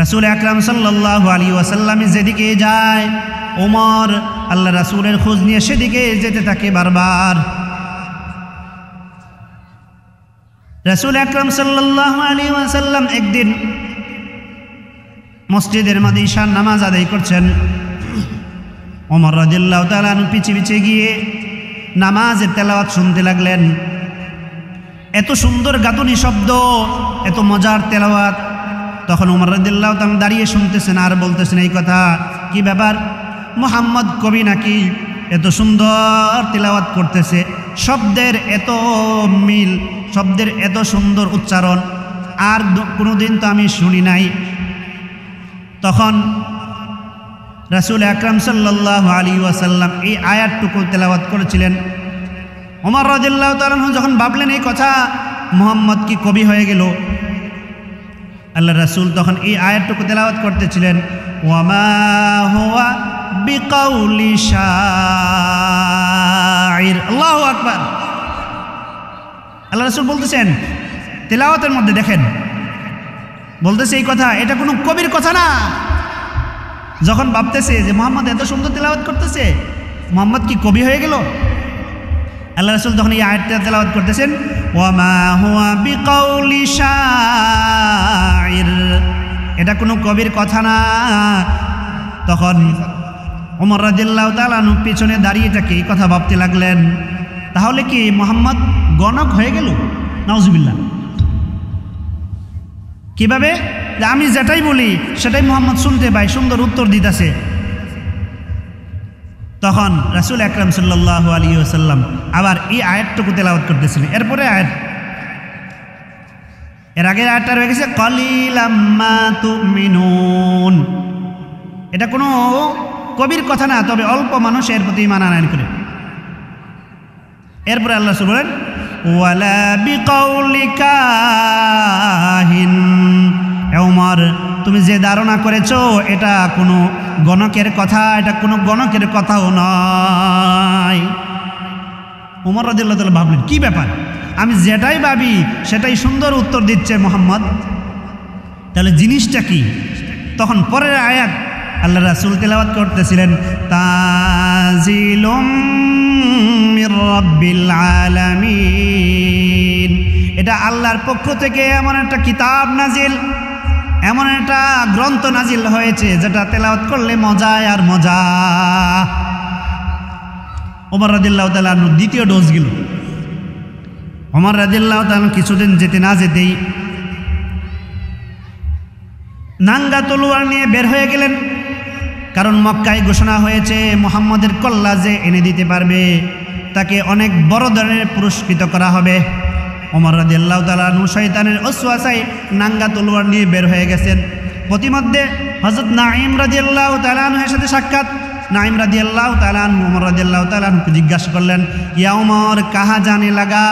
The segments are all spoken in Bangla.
রাসূল আকরাম সাল্লাল্লাহু আলাইহি ওয়াসাল্লাম যেদিকে যায় ওমর আল্লাহ রাসূলের খোঁজ নিয়ে সেদিকে যেতে থাকে বারবার। রাসূল আকরাম সাল্লাল্লাহু আলাইহি ওয়াসাল্লাম একদিন মসজিদের মধ্যে ঈশার নামাজ আদায় করছেন। ওমর রাদিয়াল্লাহু তাআলা পিছে পিছে গিয়ে নামাজের তেলাওয়াত শুনতে লাগলেন। এত সুন্দর গাতুনি শব্দ, এত মজার তেলাওয়াত। তখন ওমর রাদিয়াল্লাহু তাআলা দাঁড়িয়ে শুনতেছেন আর বলতেছেন, এই কথা কি ব্যাপার, মুহাম্মদ কবি নাকি? এত সুন্দর তেলাওয়াত করতেছে, শব্দের এত মিল, শব্দের এত সুন্দর উচ্চারণ আর কোনোদিন তো আমি শুনি নাই। তখন রাসূল আকরাম সাল্লাল্লাহু আলাইহি ওয়াসাল্লাম এই আয়াতটুকু তেলাওয়াত করেছিলেন। ওমর রাদিয়াল্লাহু তাআলা যখন ভাবলেন এই কথা, মুহাম্মদ কি কবি হয়ে গেল, আল্লাহ রাসূল তখন এই আয়াতটুকু তেলাওয়াত করতেছিলেন, ওয়ামা হুয়া বিকাউলি শাইর। আল্লাহু আকবার। আল্লাহ রাসূল বলতেছেন তেলাওয়াতের মধ্যে, দেখেন বলতেছে এই কথা, এটা কোনো কবির কথা না। যখন ভাবতেছে যে মুহাম্মদ এত সুন্দর তেলাওয়াত করতেছে, মুহাম্মদ কি কবি হয়ে গেল, আল্লাহ রাসূল তখন এই আয়াতটা তেলাওয়াত করতেছেন, ওয়ামা হুয়া বিকাউলি শাইর, এটা কোনো কবির কথা না। তখন ওমর রাদিয়াল্লাহু তাআলা পিছনে দাঁড়িয়ে থেকে এই কথা ভাবতে লাগলেন, তাহলে কি মুহাম্মদ গণক হয়ে গেল? নাউজুবিল্লাহ। কিভাবে? যে আমি যেটাই বলি সেটাই মুহাম্মদ শুনতে পাই, সুন্দর উত্তর দিতেছে। তখন রাসূল আকরাম সাল্লাল্লাহু আলাইহি ওয়াসাল্লাম আবার এই আয়াতটুকু তেলাওয়াত করতেছিলেন। এরপরে আয়াত, এর আগের আয়াতটা রয়ে গেছে কলিলাম মা তুমিনুন। এটা কোনো কবির কথা না, তবে অল্প মানুষ এর প্রতি ঈমান আনয়ন করে। এরপরে আল্লাহ রাসূল বলেন, ওয়ালা বিকাউলি কাহিন। ওমর, তুমি যে ধারণা করেছো এটা কোনো গণকের কথা, এটা কোনো গণকের কথাও নয়। ওমর রাদিয়াল্লাহু তাআলা ভাবলেন, কি ব্যাপার, আমি যেটাই ভাবি সেটাই সুন্দর উত্তর দিচ্ছে মুহাম্মদ, তাহলে জিনিসটা কি? তখন পরের আয়াত আল্লাহ রাসূল তেলাওয়াত করতেছিলেন, তানজিলুম মির রাব্বিল আলামিন। এটা আল্লাহর পক্ষ থেকে এমন একটা কিতাব নাজিল, এমন একটা গ্রন্থ নাজিল হয়েছে যেটা তেলাওয়াত করলে মজায় আর মজা। ওমর রাদিয়াল্লাহু তাআলা দ্বিতীয় ডোজ গেল। ওমর রাদিয়াল্লাহু তাআলা কিছুদিন যেতে না যেতেই নাঙ্গা তলোয়ার নিয়ে বের হয়ে গেলেন, কারণ মক্কায় ঘোষণা হয়েছে মুহাম্মদের কল্লা যে এনে দিতে পারবে তাকে অনেক বড় ধরনের পুরস্কৃত করা হবে। ওমর রাদিয়াল্লাহু তাআলা শয়তানের ওয়াসওয়াসায় নাঙ্গা তলোয়ার নিয়ে বের হয়ে গেছেন। প্রতিমধ্যে হযরত নাঈম রাদিয়াল্লাহু তাআলা এর সাথে সাক্ষাৎ। নাঈম রাদিয়াল্লাহু তাআলা ওমর রাদিয়াল্লাহু তাআলা জিজ্ঞাসা করলেন, ইয়া ওমর কাহা জানে লাগা,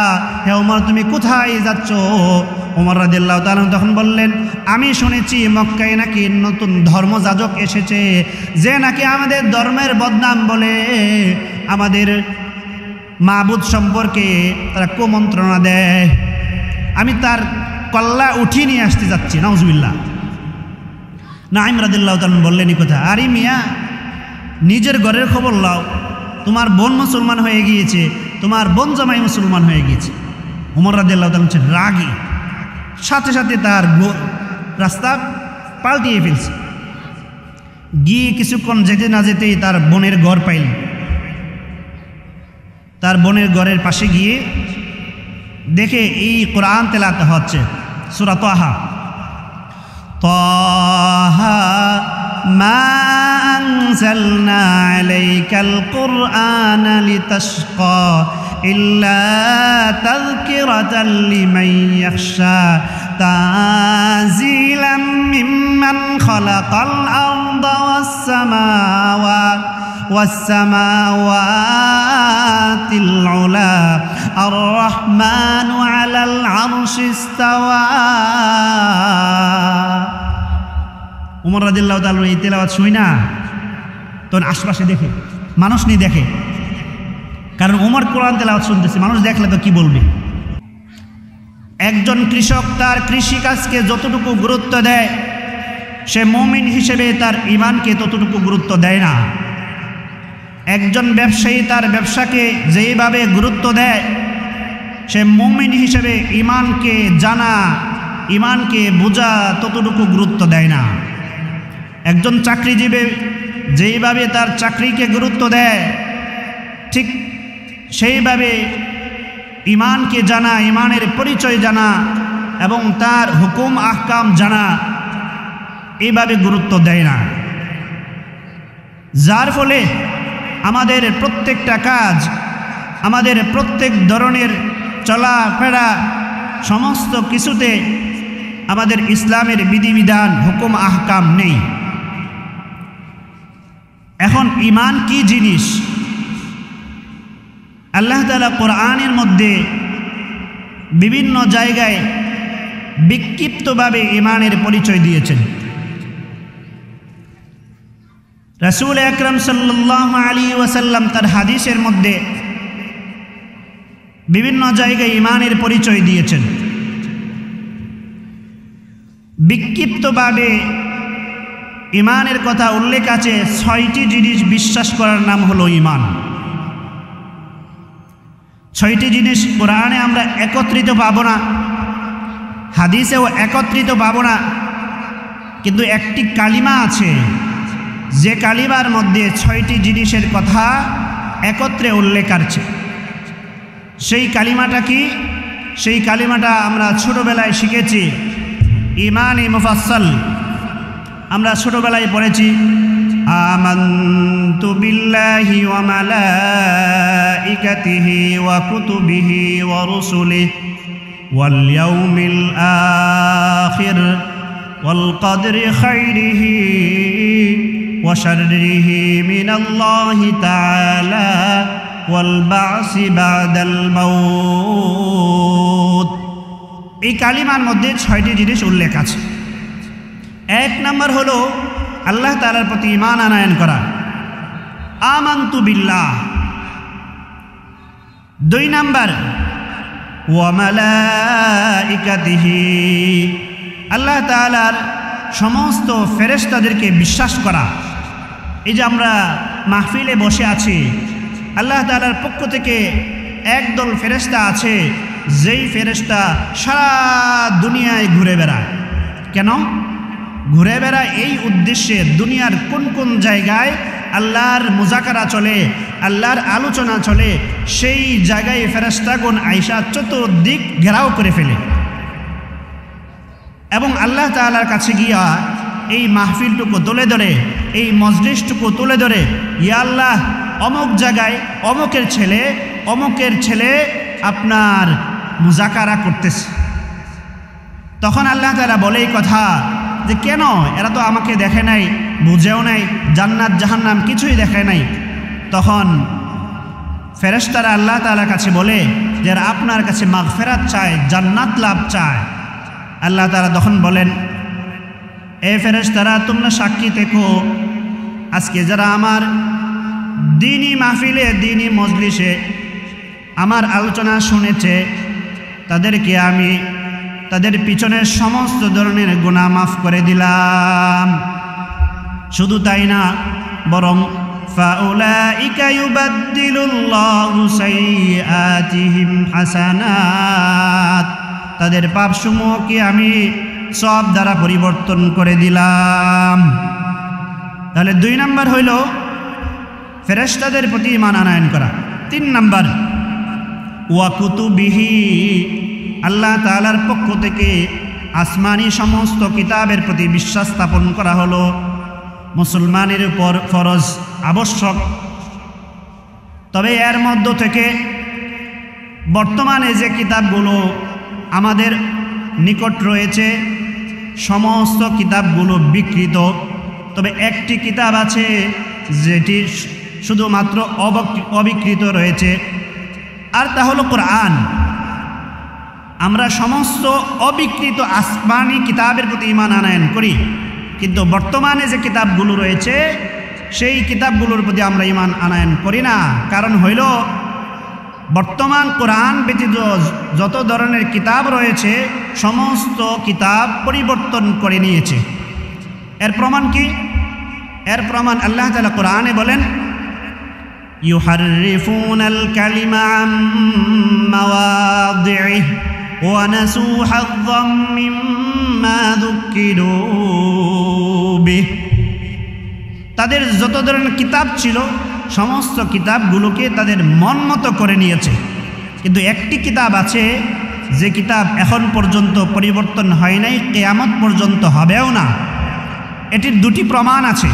হে ওমর তুমি কোথায় যাচ্ছ? ওমর রাদিয়াল্লাহু তাআলা তখন বললেন, আমি শুনেছি মক্কায় নাকি নতুন ধর্মযাজক এসেছে, যে নাকি আমাদের ধর্মের বদনাম বলে, আমাদের মাবুদ সম্পর্কে তারা কুমন্ত্রণা দেয়। আমি তার কল্লা উঠিয়ে নিয়ে আসতে যাচ্ছি। নাউজুবিল্লাহ। নাঈম রাদিয়াল্লাহু তাআলা বললেন এই কথা, আরে মিয়া, নিজের ঘরের খবর লাও, তোমার বোন মুসলমান হয়ে গিয়েছে, তোমার বোন জামাই মুসলমান হয়ে গিয়েছে। ওমর রাদিয়াল্লাহু তাআলা রাগী, সাথে সাথে তার রাস্তা পাল্টিয়ে ফেলছে। গিয়ে কিছুক্ষণ যেতে না যেতেই তার বোনের ঘর পাইলেন। তার বোনের ঘরের পাশে গিয়ে দেখে এই কোরআন তেলাওয়াত হচ্ছে, সূরা তাহা। তাহা মা আনজালনা আলাইকাল কুরআনা লিতাশকা ইল্লা তাযকিরাতাল লিমান ইয়াখশা তানজিলাম মিম্মান খালাকাল আরদা والسماوات العلى الرحمن على العرش استوى। ওমর রাদিয়াল্লাহু তাআলা এই তেলাওয়াত শুই না, তখন আশপাশে দেখে, মানুষ নিয়ে দেখে, কারণ ওমর কোরআন তেলাওয়াত শুনতেছে, মানুষ দেখলে তো কি বলবে। একজন কৃষক তার কৃষিকাজকে যতটুকু গুরুত্ব দেয় সে মুমিন হিসেবে তার ঈমানকে ততটুকু গুরুত্ব দেয় না। একজন ব্যবসায়ী তার ব্যবসাকে যেইভাবে গুরুত্ব দেয়, সে মুমিন হিসেবে ঈমানকে জানা, ঈমানকে বোঝা ততটুকু গুরুত্ব দেয় না। একজন চাকরিজীবী যেইভাবে তার চাকরিকে গুরুত্ব দেয়, ঠিক সেইভাবে ঈমানকে জানা, ঈমানের পরিচয় জানা এবং তার হুকুম আহকাম জানা এইভাবে গুরুত্ব দেয় না। যার ফলে আমাদের প্রত্যেকটা কাজ, আমাদের প্রত্যেক ধরনের চলাফেরা, সমস্ত কিছুতে আমাদের ইসলামের বিধিবিধান, হুকুম আহকাম নেই। এখন ঈমান কি জিনিস? আল্লাহ তাআলা কোরআনের মধ্যে বিভিন্ন জায়গায় বিক্ষিপ্তভাবে ঈমানের পরিচয় দিয়েছেন। রাসূল আকরাম সাল্লাল্লাহু আলাইহি ওয়াসাল্লাম তার হাদিসের মধ্যে বিভিন্ন জায়গায় ঈমানের পরিচয় দিয়েছেন। বিক্ষিপ্তভাবে ঈমানের কথা উল্লেখ আছে। 6টি জিনিস বিশ্বাস করার নাম হলো ঈমান। 6টি জিনিস কোরআনে আমরা একত্রিত পাবো না, হাদিসেও একত্রিত পাবো না, কিন্তু একটি কালিমা আছে যে কালিমার মধ্যে 6টি জিনিসের কথা একত্রে উল্লেখ আছে। সেই কালিমাটা কি? সেই কালিমাটা আমরা ছোটবেলায় শিখেছি, ঈমানে মুফাসসাল। আমরা ছোটবেলায় পড়েছি, আমানতু বিল্লাহি ওয়া মালাইকাতিহি ওয়া কুতুবিহি ওয়া রুসুলিহি ওয়াল ইয়াউমিল আখির ওয়াল কদরি খাইরিহি ওয়া শাররিহি মিনাল্লাহি তাআলা ওয়াল বা'সি বা'দাল মাউত। এই কালিমার মধ্যে 6টি জিনিস উল্লেখ আছে। 1 নম্বর হলো আল্লাহ তাআলার প্রতি ঈমান আনয়ন করা, আমানতু বিল্লাহ। 2 নম্বর ওয়া মালাইকাতিহি, আল্লাহ তাআলার সমস্ত ফেরেশতাদেরকে বিশ্বাস করা। এই যে আমরা মাহফিলে বসে আছি, আল্লাহ তাআলার পক্ষ থেকে একদল ফেরেশতা আছে, যেই ফেরেশতা সারা দুনিয়ায় ঘুরে বেড়ায়। কেন ঘুরে বেড়ায়? এই উদ্দেশ্যে দুনিয়ার কোন কোন জায়গায় আল্লাহর মুজাকারা চলে, আল্লাহর আলোচনা চলে, সেই জায়গায় ফেরেশতাগণ আয়েশা চতুর্দিক ঘেরাও করে ফেলে এবং আল্লাহ তাআলার কাছে গিয়া এই মাহফিলটুকু তুলে ধরে, এই মজলিসটুকু তুলে ধরে, ইয়া আল্লাহ, অমুক জায়গায় অমুকের ছেলে আপনার মুজাকারা করতেছে। তখন আল্লাহ তাআলা বলে এই কথা যে কেন? এরা তো আমাকে দেখে নাই, বুঝেও নাই, জান্নাত জাহান্নাম কিছুই দেখে নাই। তখন ফেরেশতারা আল্লাহ তাআলার কাছে বলে যে এরা আপনার কাছে মাগফিরাত চায়, জান্নাত লাভ চায়। আল্লাহ তাআলা তখন বলেন, এ ফেরেশতারা, তোমরা সাক্ষী থেকো, আজকে যারা আমার দ্বীনি মাহফিলে, দ্বীনি মজলিসে আমার আলোচনা শুনেছে, তাদেরকে আমি তাদের পিছনের সমস্ত ধরনের গুনাহ মাফ করে দিলাম। শুধু তাই না, বরং ফাউলাইকা ইউবাদদিলুল্লাহু সাইয়্যাতিহিম হাসানাত, তাদের পাপসমূহকে আমি সওয়াব দ্বারা পরিবর্তন করে দিলাম। তাহলে 2 নম্বর হইল ফেরেশতাদের প্রতি ঈমান আনয়ন করা। 3 নম্বর ওয়া কুতুবিহি, আল্লাহ তাআলার পক্ষ থেকে আসমানি সমস্ত কিতাবের প্রতি বিশ্বাস স্থাপন করা হলো মুসলমানের উপর ফরজ, আবশ্যক। তবে এর মধ্য থেকে বর্তমানে যে কিতাবগুলো আমাদের নিকট রয়েছে, সমস্ত কিতাবগুলো বিকৃত। তবে একটি কিতাব আছে যেটি শুধুমাত্র অবিকৃত রয়েছে, আর তা হলো কোরআন। আমরা সমস্ত অবিকৃত আসমানি কিতাবের প্রতি ঈমান আনয়ন করি, কিন্তু বর্তমানে যে কিতাবগুলো রয়েছে সেই কিতাবগুলোর প্রতি আমরা ঈমান আনয়ন করি না। কারণ হইল বর্তমান কোরআন ব্যতীত যত ধরনের কিতাব রয়েছে সমস্ত কিতাব পরিবর্তন করে নিয়েছে। এর প্রমাণ কি? এর প্রমাণ আল্লাহ তাআলা কোরআনে বলেন, ইউহাররিফুনাল কালিমা আম মাওয়াদিহি ওয়া নাসু হাযযাম মিম্মা যুক্কিরু বিহি। তাদের যত ধরনের কিতাব ছিল সমস্ত কিতাবগুলোকে তাদের মন মতো করে নিয়েছে, কিন্তু একটি কিতাব আছে যে কিতাব এখন পর্যন্ত পরিবর্তন হয় নাই, কিয়ামত পর্যন্ত হবেও না। এটির দুটি প্রমাণ আছে।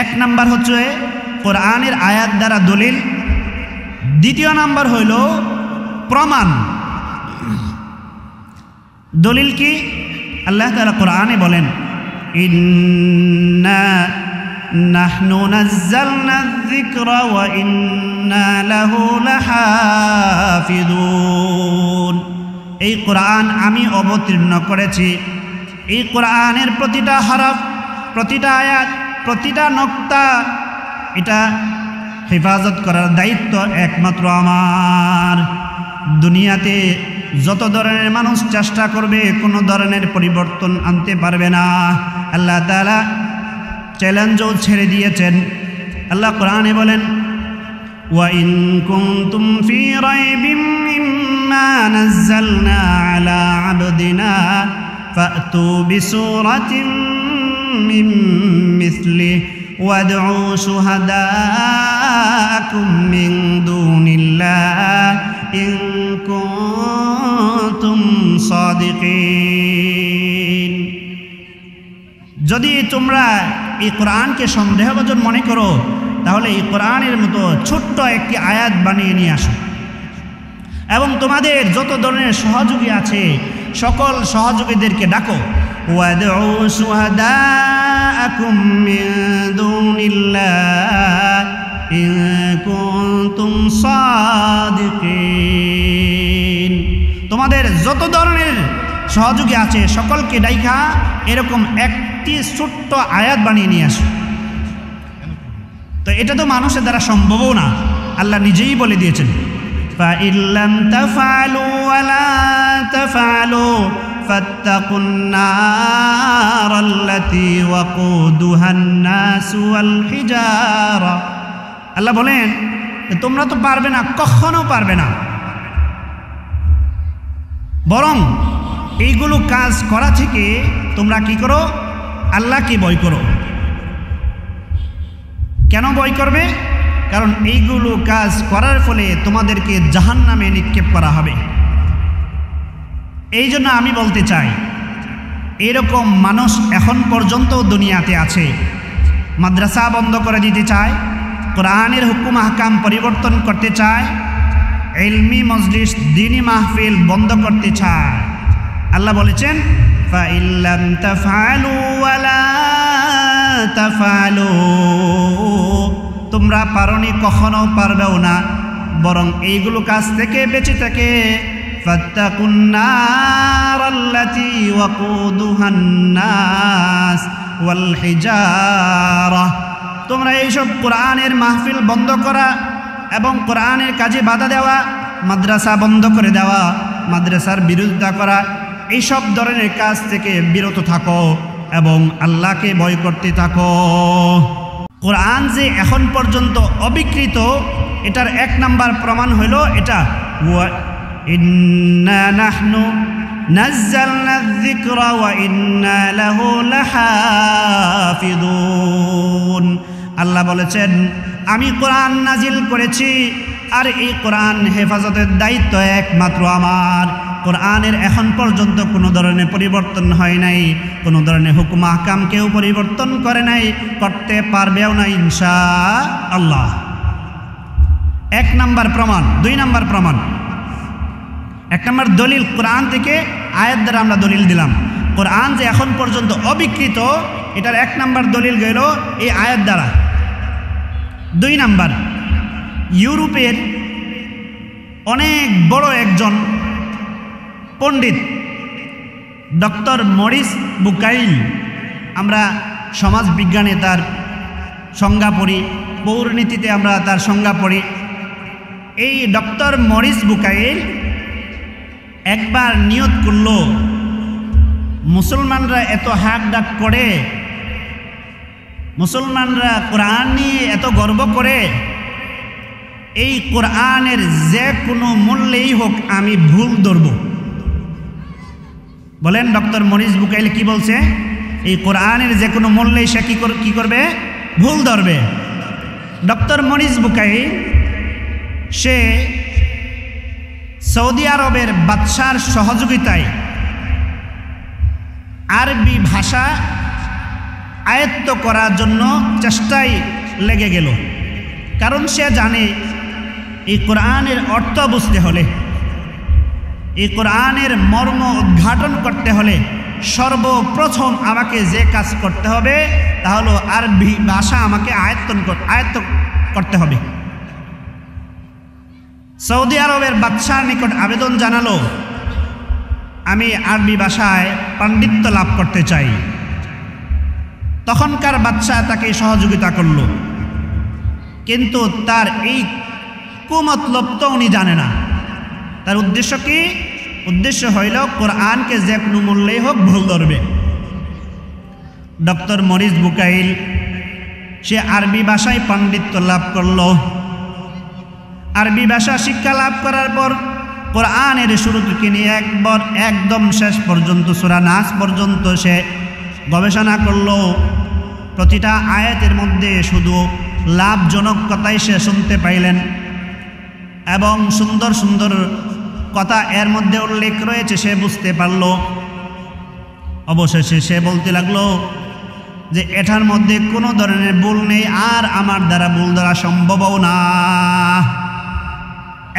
এক নাম্বার হচ্ছে কোরআনের আয়াত দ্বারা দলিল, দ্বিতীয় নাম্বার হইল প্রমাণ। দলিল কি? আল্লাহ তাআলা কোরআনে বলেন, ইন্না নাহনু নাযালনা যিকরা ওয়া ইন্না লাহু লাহাফিযুন। এই কোরআন আমি অবতীর্ণ করেছি। এই কোরআনের প্রতিটা হরফ, প্রতিটা আয়াত, প্রতিটা নক্তা, এটা হেফাজত করার দায়িত্ব একমাত্র আমার। দুনিয়াতে যত ধরনের মানুষ চেষ্টা করবে কোনো ধরনের পরিবর্তন আনতে পারবে না। আল্লাহ তাআলা চ্যালেঞ্জও ছেড়ে দিয়েছেন। আল্লাহ কোরআনে বলেন, ওয়া ইন কুনতুম ফি রাইবিম মিম্মা নাযালনা আলা আবদিনা ফাতু বিসূরাতিন মিন মিসলিহি ওয়াদউ শুহাদাআকুম মিন দুনিল্লাহি ইন কুনতুম সাদিকিন। যদি তোমরা এই কোরআনকে সন্দেহভাজন মনে করো, তাহলে এই কোরআনের মতো ছোট্ট একটি আয়াত বানিয়ে নিয়ে আসো এবং তোমাদের যত ধরনের সহযোগী আছে সকল সহযোগীদেরকে ডাকো। ওয়াদউ শুহাদাআকুম মিন দুনিল্লাহি ইন কুনতুম সাদিকিন। তোমাদের যত ধরনের সহযোগী আছে সকলকে ডাইকা এরকম একটি ছোট্ট আয়াত বানিয়ে নিয়ে আসো। তো এটা তো মানুষের দ্বারা সম্ভবও না, আল্লাহ নিজেই বলে দিয়েছেন, ফাইন লাম তাফআলু ওয়া লা তাফআলু ফাত্তাকুন নারাল্লাতী ওয়াকুদুহান নাসু ওয়াল হিজারা। আল্লাহ বলেন তোমরা তো পারবে না, কখনো পারবে না, বরং এইগুলো কাজ করা থেকে তোমরা কি করো? আল্লাহকে ভয় করো। কেন ভয় করবে? কারণ এইগুলো কাজ করার ফলে তোমাদেরকে জাহান্নামে নিক্ষেপ করা হবে। এই জন্য আমি বলতে চাই, এরকম মানুষ এখন পর্যন্ত দুনিয়াতে আছে। মাদ্রাসা বন্ধ করে দিতে চায়, কোরআনের হুকুম আহকাম পরিবর্তন করতে চায়, ইলমি মজলিস দ্বীনি মাহফিল বন্ধ করতে চায়। আল্লাহ বলেছেন, ফাইন লাম তাফআলু ওয়া লা তাফআলু, তোমরা পারোনি, কখনো পারবেও না, বরং এইগুলো কাজ থেকে বেঁচে থাকে। ফাত্তাকুন নারাল্লাতী ওয়াকুদুহান নাস ওয়াল হিজারা। তোমরা এইসব কোরআনের মাহফিল বন্ধ করা এবং কোরআনের কাজে বাধা দেওয়া, মাদ্রাসা বন্ধ করে দেওয়া, মাদ্রাসার বিরোধিতা করা, এইসব ধরনের কাজ থেকে বিরত থাকো এবং আল্লাহকে ভয় করতে থাকো। কোরআন যে এখন পর্যন্ত অবিকৃত, এটার এক নাম্বার প্রমাণ হইল এটা, ওয়া ইন্না নাহনু নাযালনা যিকরা ওয়া ইন্না লাহু লাহাফিযুন। আল্লাহ বলেছেন আমি কোরআন নাজিল করেছি আর এই কোরআন হেফাজতের দায়িত্ব একমাত্র আমার। কোরআনের এখন পর্যন্ত কোনো ধরনের পরিবর্তন হয় নাই, কোনো ধরনের হুকুম আহকাম কেউ পরিবর্তন করে নাই, করতে পারবেও না ইনশাআল্লাহ। এক নাম্বার প্রমাণ। দুই নাম্বার প্রমাণ, এক নাম্বার দলিল কোরআন থেকে আয়াত দ্বারা আমরা দলিল দিলাম। কোরআন যে এখন পর্যন্ত অবিকৃত, এটার এক নাম্বার দলিল গেল এই আয়াত দ্বারা। দুই নাম্বার, ইউরোপের অনেক বড় একজন পণ্ডিত ডক্টর মরিস বুকাইল, আমরা সমাজ বিজ্ঞানে তার সংজ্ঞা পড়ি, পৌরনীতিতে আমরা তার সংজ্ঞা পড়ি। এই ডক্টর মরিস বুকাইল একবার নিয়ত করল মুসলমানরা এত হাক ডাক করে, মুসলমানরা কোরআন নিয়ে এত গর্ব করে, এই কোরআনের যে কোনো মূল্যেই হোক আমি ভুল ধরব। বলেন ডক্টর মরিস বুকাইল কি বলছে? এই কোরআনের যে কোনো মূল্যেই সে কি করবে? ভুল ধরবে। ডক্টর মরিস বুকাইল সে সৌদি আরবের বাদশার সহযোগিতায় আরবি ভাষা আয়ত্ত করার জন্য চেষ্টায় লেগে গেল। কারণ সে জানে এই কোরআনের অর্থ বুঝতে হলে, এই কোরআনের মর্ম উদ্ঘাটন করতে হলে সর্বপ্রথম আমাকে যে কাজ করতে হবে তা হলো আরবি ভাষা আমাকে আয়ত্ত করতে হবে। সৌদি আরবের বাদশার নিকট আবেদন জানালো, আমি আরবি ভাষায় পাণ্ডিত্য লাভ করতে চাই। তখনকার বাদশা তাকে সহযোগিতা করল, কিন্তু তার এই কুমতলব তো উনি জানে না। তার উদ্দেশ্য কি? উদ্দেশ্য হইল কোরআনকে যে কোনো মূল্যেই হোক ভুল ধরবে। ডক্টর মরিস বুকাইল সে আরবি ভাষায় পাণ্ডিত্য লাভ করল। আরবি ভাষা শিক্ষা লাভ করার পর কোরআনের শুরু থেকে নিয়ে একদম শেষ পর্যন্ত সূরা নাস পর্যন্ত সে গবেষণা করল। প্রতিটা আয়াতের মধ্যে শুধু লাভজনক কথাই সে শুনতে পাইলেন এবং সুন্দর সুন্দর কথা এর মধ্যে উল্লেখ রয়েছে সে বুঝতে পারল। অবশেষে সে বলতে লাগলো যে এটার মধ্যে কোনো ধরনের ভুল নেই, আর আমার দ্বারা ভুল ধরা সম্ভবও না।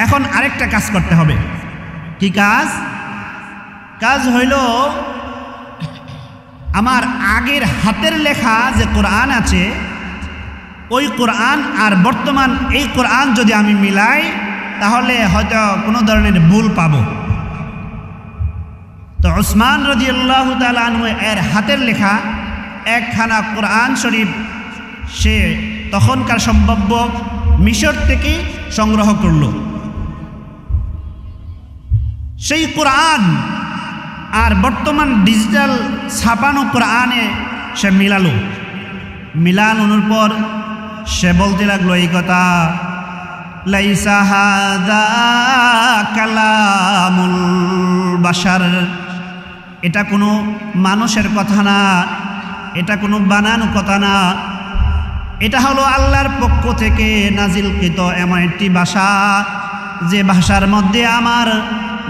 এখন আরেকটা কাজ করতে হবে। কি কাজ? কাজ হইল আমার আগের হাতের লেখা যে কোরআন আছে ওই কোরআন আর বর্তমান এই কোরআন যদি আমি মিলাই তাহলে হয়তো কোনো ধরনের ভুল পাব। তো উসমান রাদিয়াল্লাহু তাআলা আনহু এর হাতের লেখা একখানা কোরআন শরীফ সে তখনকার সম্ভাব্য মিশর থেকে সংগ্রহ করল। সেই কোরআন আর বর্তমান ডিজিটাল ছাপানো কোরআনে সে মিলানোর পর সে বলতে লাগলো এই কথা, লাইসা হাযা কালামুল বাশার, এটা কোনো মানুষের কথা না, এটা কোনো বানানো কথা না, এটা হলো আল্লাহর পক্ষ থেকে নাজিলকৃত এমন একটি ভাষা যে ভাষার মধ্যে আমার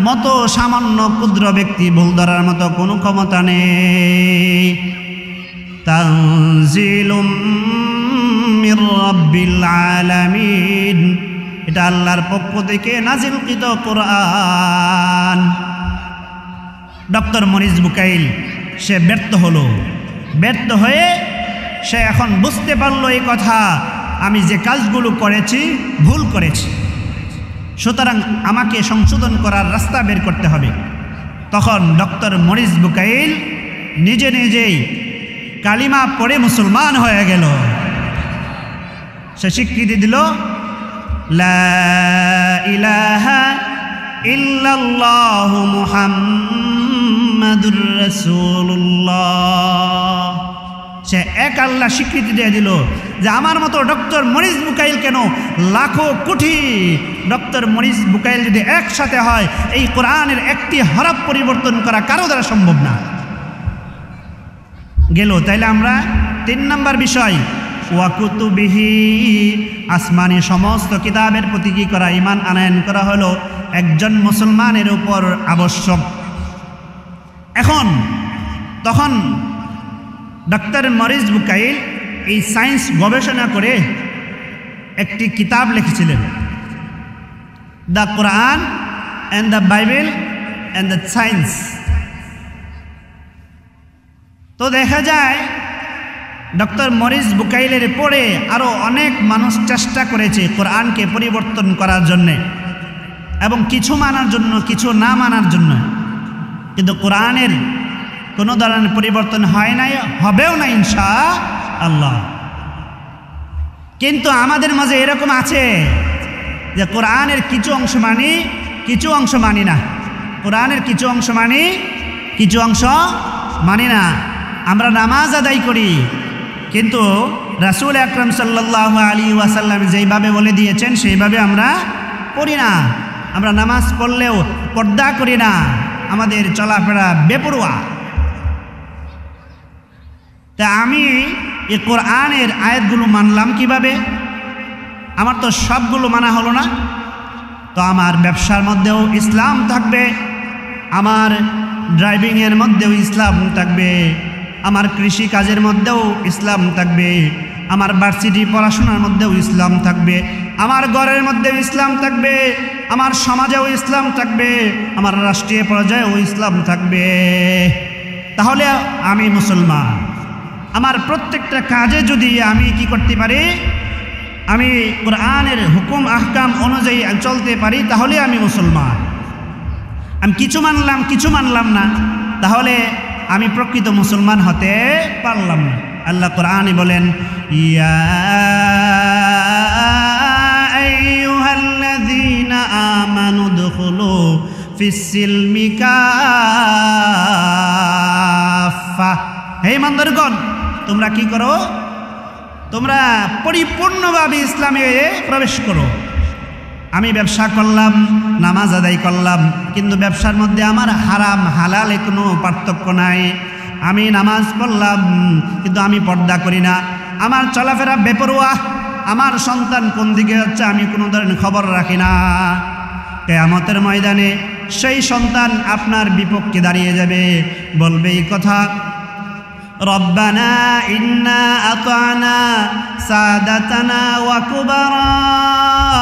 মতো সামান্য ক্ষুদ্র ব্যক্তি ভুল ধরার মতো কোনো ক্ষমতা নেই। তানজিলুম মির রাব্বিল আলামিন, এটা আল্লাহর পক্ষ থেকে নাজিলকৃত কোরআন। ডক্টর মরিস বুকাইল সে ব্যর্থ হয়ে সে এখন বুঝতে পারলো এই কথা, আমি যে কাজগুলো করেছি ভুল করেছি, সুতরাং আমাকে সংশোধন করার রাস্তা বের করতে হবে। তখন ডক্টর মরিস বুকাইল নিজেই কালিমা পড়ে মুসলমান হয়ে গেল। সে স্বীকৃতি দিল, লা ইলাহা ইল্লাল্লাহু মুহাম্মাদুর রাসূলুল্লাহ। সে এক আল্লাহ স্বীকৃতি দিয়ে দিল যে আমার মতো ডক্টর মরিস বুকাইল কেন, লাখো কোটি ডক্টর মরিস বুকাইল যদি একসাথে হয় এই কোরআনের একটি হরফ পরিবর্তন করা কারো দ্বারা সম্ভব না। গেল। তাইলে আমরা 3 নম্বর বিষয় ওয়া কুতুবিহি, আসমানি সমস্ত কিতাবের প্রতি কি করা? ঈমান আনয়ন করা হলো একজন মুসলমানের উপর আবশ্যক। তখন ডক্টর মরিস বুকাইল এই সায়েন্স গবেষণা করে একটি কিতাব লিখেছিলেন, the Quran and the Bible and the science. তো দেখা যায় ডক্টর মরিস বুকাইলের পরে আরও অনেক মানুষ চেষ্টা করেছে কোরআনকে পরিবর্তন করার জন্যে, এবং কিছু মানার জন্য কিছু না মানার জন্য, কিন্তু কোরআনের কোনো ধরনের পরিবর্তন হয় নাই, হবেও না ইনশাআল্লাহ। কিন্তু আমাদের মাঝে এরকম আছে যে কোরআনের কিছু অংশ মানি, কিছু অংশ মানি না, কোরআনের কিছু অংশ মানি, কিছু অংশ মানি না, আমরা নামাজ আদায় করি, কিন্তু রাসূল আকরাম সাল্লাল্লাহু আলাইহি ওয়াসাল্লাম যেইভাবে বলে দিয়েছেন সেইভাবে আমরা পড়ি না। আমরা নামাজ পড়লেও পর্দা করি না, আমাদের চলাফেরা বেপরোয়া। তা আমি এই কোরআনের আয়াতগুলো মানলাম কিভাবে? আমার তো সবগুলো মানা হলো না। তো আমার ব্যবসার মধ্যেও ইসলাম থাকবে, আমার ড্রাইভিংয়ের মধ্যেও ইসলাম থাকবে, আমার কৃষি কাজের মধ্যেও ইসলাম থাকবে, আমার ভার্সিটি পড়াশোনার মধ্যেও ইসলাম থাকবে, আমার ঘরের মধ্যেও ইসলাম থাকবে, আমার সমাজেও ইসলাম থাকবে, আমার রাষ্ট্রীয় পর্যায়েও ইসলাম থাকবে। তাহলে আমি মুসলমান। আমার প্রত্যেকটা কাজে যদি আমি কি করতে পারি, আমি কোরআনের হুকুম আহকাম অনুযায়ী চলতে পারি, তাহলে আমি মুসলমান। আমি কিছু মানলাম না, তাহলে আমি প্রকৃত মুসলমান হতে পারলাম না। আল্লাহ কোরআনে বলেন, ইয়া আইয়ুহাল্লাযীনা আমানু দুখুলু ফিস-সিলমি কাফা। হে ইমানদারগণ, তোমরা কি করো? তোমরা পরিপূর্ণভাবে ইসলামে প্রবেশ করো। আমি ব্যবসা করলাম, নামাজ আদায় করলাম, কিন্তু ব্যবসার মধ্যে আমার হারাম হালালে কোনো পার্থক্য নাই। আমি নামাজ পড়লাম, কিন্তু আমি পর্দা করি না, আমার চলাফেরা বেপরোয়া, আমার সন্তান কোন দিকে যাচ্ছে আমি কোনো ধরনের খবর রাখি না। কিয়ামতের ময়দানে সেই সন্তান আপনার বিপক্ষে দাঁড়িয়ে যাবে, বলবে এই কথা, রব্বানা ইন্না আতানা সাদাতানা ওয়া কুবারানা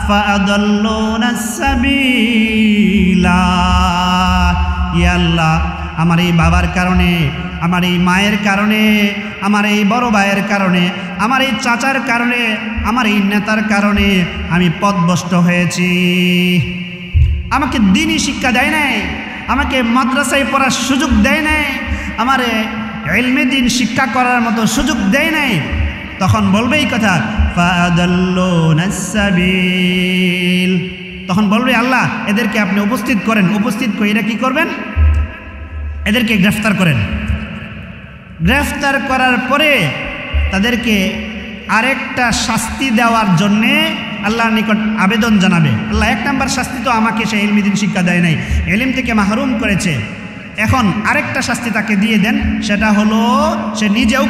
ফাআদাল্লুনা সাবিলা। ইয়া আল্লাহ, আমার এই বাবার কারণে, আমার এই মায়ের কারণে, আমার এই বড় ভাইয়ের কারণে, আমার এই চাচার কারণে, আমার এই নেতার কারণে আমি পথভ্রষ্ট হয়েছি। আমাকে দ্বীনি শিক্ষা দেয় নাই, আমাকে মাদ্রাসায় পড়ার সুযোগ দেয় নাই, আমার ইলমে দ্বীন শিক্ষা করার মতো সুযোগ দেয় নাই। তখন বলবে এই কথা, ফাআদাল্লুনাস সাবিল। তখন বলবে আল্লাহ, এদেরকে আপনি উপস্থিত করেন। উপস্থিত করে এরা কি করবেন? এদেরকে গ্রেফতার করেন। গ্রেফতার করার পরে তাদেরকে আরেকটা শাস্তি দেওয়ার জন্যে আল্লাহর নিকট আবেদন জানাবে। আল্লাহ, এক নম্বর শাস্তি তো আমাকে সে ইলমি দ্বীন শিক্ষা দেয় নাই, ইলম থেকে মাহরুম করেছে, এখন আরেকটা শাস্তি তাকে দিয়ে দেন। সেটা হলো সে নিজেও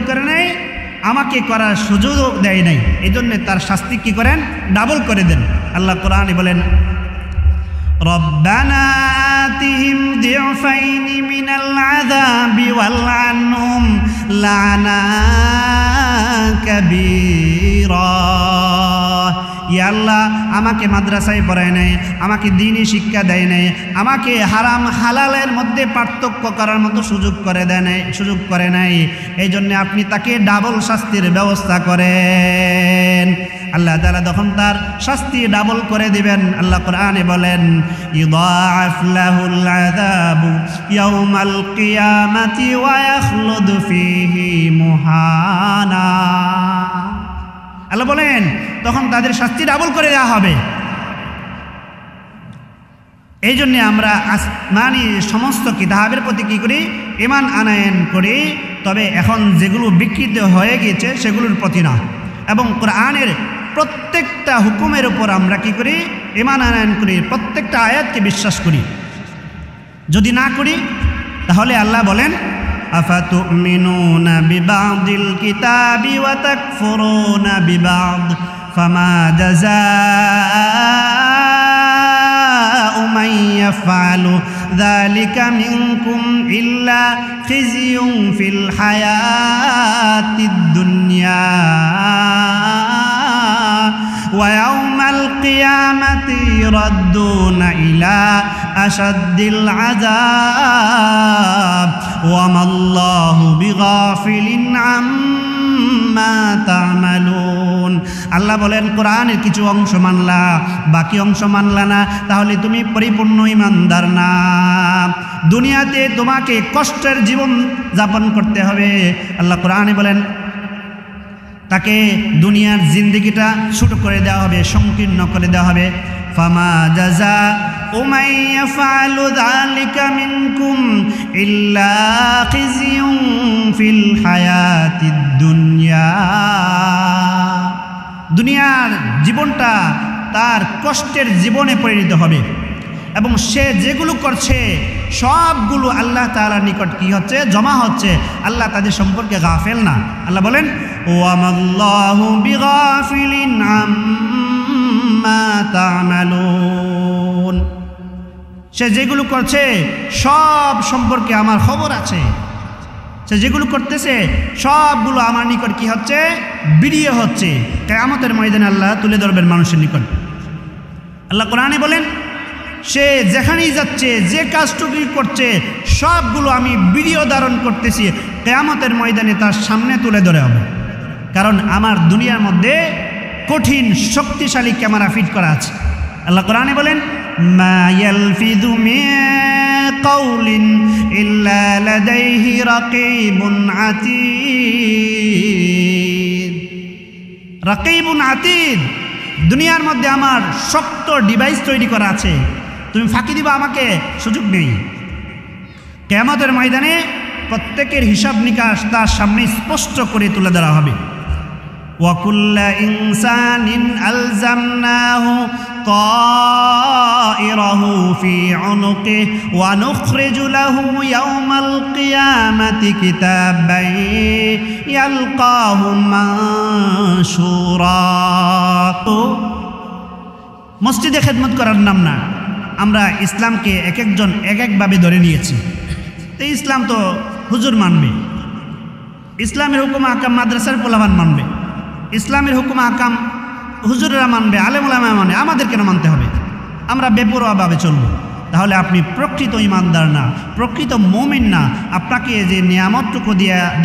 করে নাই, আমাকে করার সুযোগ দেয় নাই, এই জন্যে তার শাস্তি কি করেন? ডাবল করে দেন। আল্লাহ কোরআনে বলেন, রব্বানা আতিহিম দিউফাইনি মিনাল আযাবি ওয়ালআনহুম লা'না কাবীরা। ইয়া আল্লাহ, আমাকে মাদ্রাসায় পড়ায় নাই, আমাকে দ্বীনি শিক্ষা দেয় নাই, আমাকে হারাম হালালের মধ্যে পার্থক্য করার মতো সুযোগ করে নাই, এই জন্য আপনি তাকে ডাবল শাস্তির ব্যবস্থা করেন। আল্লাহ তাআলা তখন তার শাস্তি ডাবল করে দিবেন। আল্লাহ কোরআনে বলেন, ইদাআফ লাহুল আযাবু ইয়াউমাল কিয়ামাতি ওয়া ইয়াখলুদ ফীহি মুহানা। আল্লাহ বলেন, তখন তাদের শাস্তি ডাবল করে দেওয়া হবে। এই জন্যে আমরা আসমানি সমস্ত কিতাবের প্রতি কী করি? ঈমান আনয়ন করি, তবে এখন যেগুলো বিকৃত হয়ে গিয়েছে সেগুলোর প্রতি না। এবং কোরআনের প্রত্যেকটা হুকুমের উপর আমরা কি করি? ঈমান আনয়ন করি, প্রত্যেকটা আয়াতকে বিশ্বাস করি। যদি না করি তাহলে আল্লাহ বলেন, আফাতুমিনুনা বিবাদিল কিতাবি ওয়া তাকফুরুনা বিবাদ ফামা জাযাউ মান ইয়াফআলু যালিকা মিনকুম ইল্লা খিজিয়ুন ফিল হায়াতিদ দুনিয়া ওয়া ইয়াউমাল কিয়ামাতি ইরাদ্দুনা ইলা আশাদ্দিল আযাব ওয়া মাল্লাহু বিগাফিলিন আম্মা তা'মালুন। আল্লাহ বলেন, কোরআনের কিছু অংশ মানলা, বাকি অংশ মানলা না, তাহলে তুমি পরিপূর্ণ ঈমানদার না। দুনিয়াতে তোমাকে কষ্টের জীবন যাপন করতে হবে। আল্লাহ কোরআনে বলেন, তাকে দুনিয়ার জিন্দেগিটা ছোট করে দেওয়া হবে, সংকীর্ণ করে দেওয়া হবে। ফামা জাযাউ মান ইয়াফআলু যালিকা মিনকুম ইল্লা খিজিয়ুন ফিল হায়াতিদ দুনিয়া। দুনিয়ার জীবনটা তার কষ্টের জীবনে পরিণত হবে এবং সে যেগুলো করছে সবগুলো আল্লাহ তাআলার নিকট কি হচ্ছে, জমা হচ্ছে। আল্লাহ তাদের সম্পর্কে গাফেল না। আল্লাহ বলেন ওয়ামাল্লাহু বিগাফিলিন আম্মা তা'মালুন, সে যেগুলো করছে সব সম্পর্কে আমার খবর আছে। সে যেগুলো করতেছে সবগুলো আমার নিকট কি হচ্ছে, ভিডিও হচ্ছে। কিয়ামতের ময়দানে আল্লাহ তুলে ধরবেন মানুষের নিকট। আল্লাহ কোরআনে বলেন সে যেখানেই যাচ্ছে, যে কাজটুকুই করছে সবগুলো আমি ভিডিও ধারণ করতেছি, কিয়ামতের ময়দানে তার সামনে তুলে ধরে হবে। কারণ আমার দুনিয়ার মধ্যে কঠিন শক্তিশালী ক্যামেরা ফিট করা আছে। আল্লাহ কোরআনে বলেন মা ইয়ালফিযু মিন কাউলিন ইল্লা লাদাইহি রাকীবুন আতীদ। রাকীবুন আতীদ, দুনিয়ার মধ্যে আমার শক্ত ডিভাইস তৈরি করা আছে, তুমি ফাঁকি দিবা আমাকে সুযোগ নেই। কিয়ামতের ময়দানে প্রত্যেকের হিসাব নিকাশ তার সামনে স্পষ্ট করে তুলে ধরা হবে। ওয়া কুল্লা ইনসানিন আলজামনাহু তাইরাহু ফি উনুকিহি ওয়া নুখরিজু লাহু ইয়াওমাল কিয়ামাতি কিতাবান ইয়ালকাহু মানশুরা। মসজিদে খেদমত করার নাম না, আমরা ইসলামকে এক একজন এক একভাবে ধরে নিয়েছি। তো ইসলাম তো হুজুর মানবে, ইসলামের হুকুম আকাম মাদ্রাসার পোলাবান মানবে, ইসলামের হুকুম আকাম হুজুরেরা মানবে, আলেম ওলামা মানে, আমাদের কেন মানতে হবে? আমরা বেপরোয়াভাবে চলব, তাহলে আপনি প্রকৃত ইমানদার না, প্রকৃত মুমিন না। আপনাকে যে নিয়ামতটুকু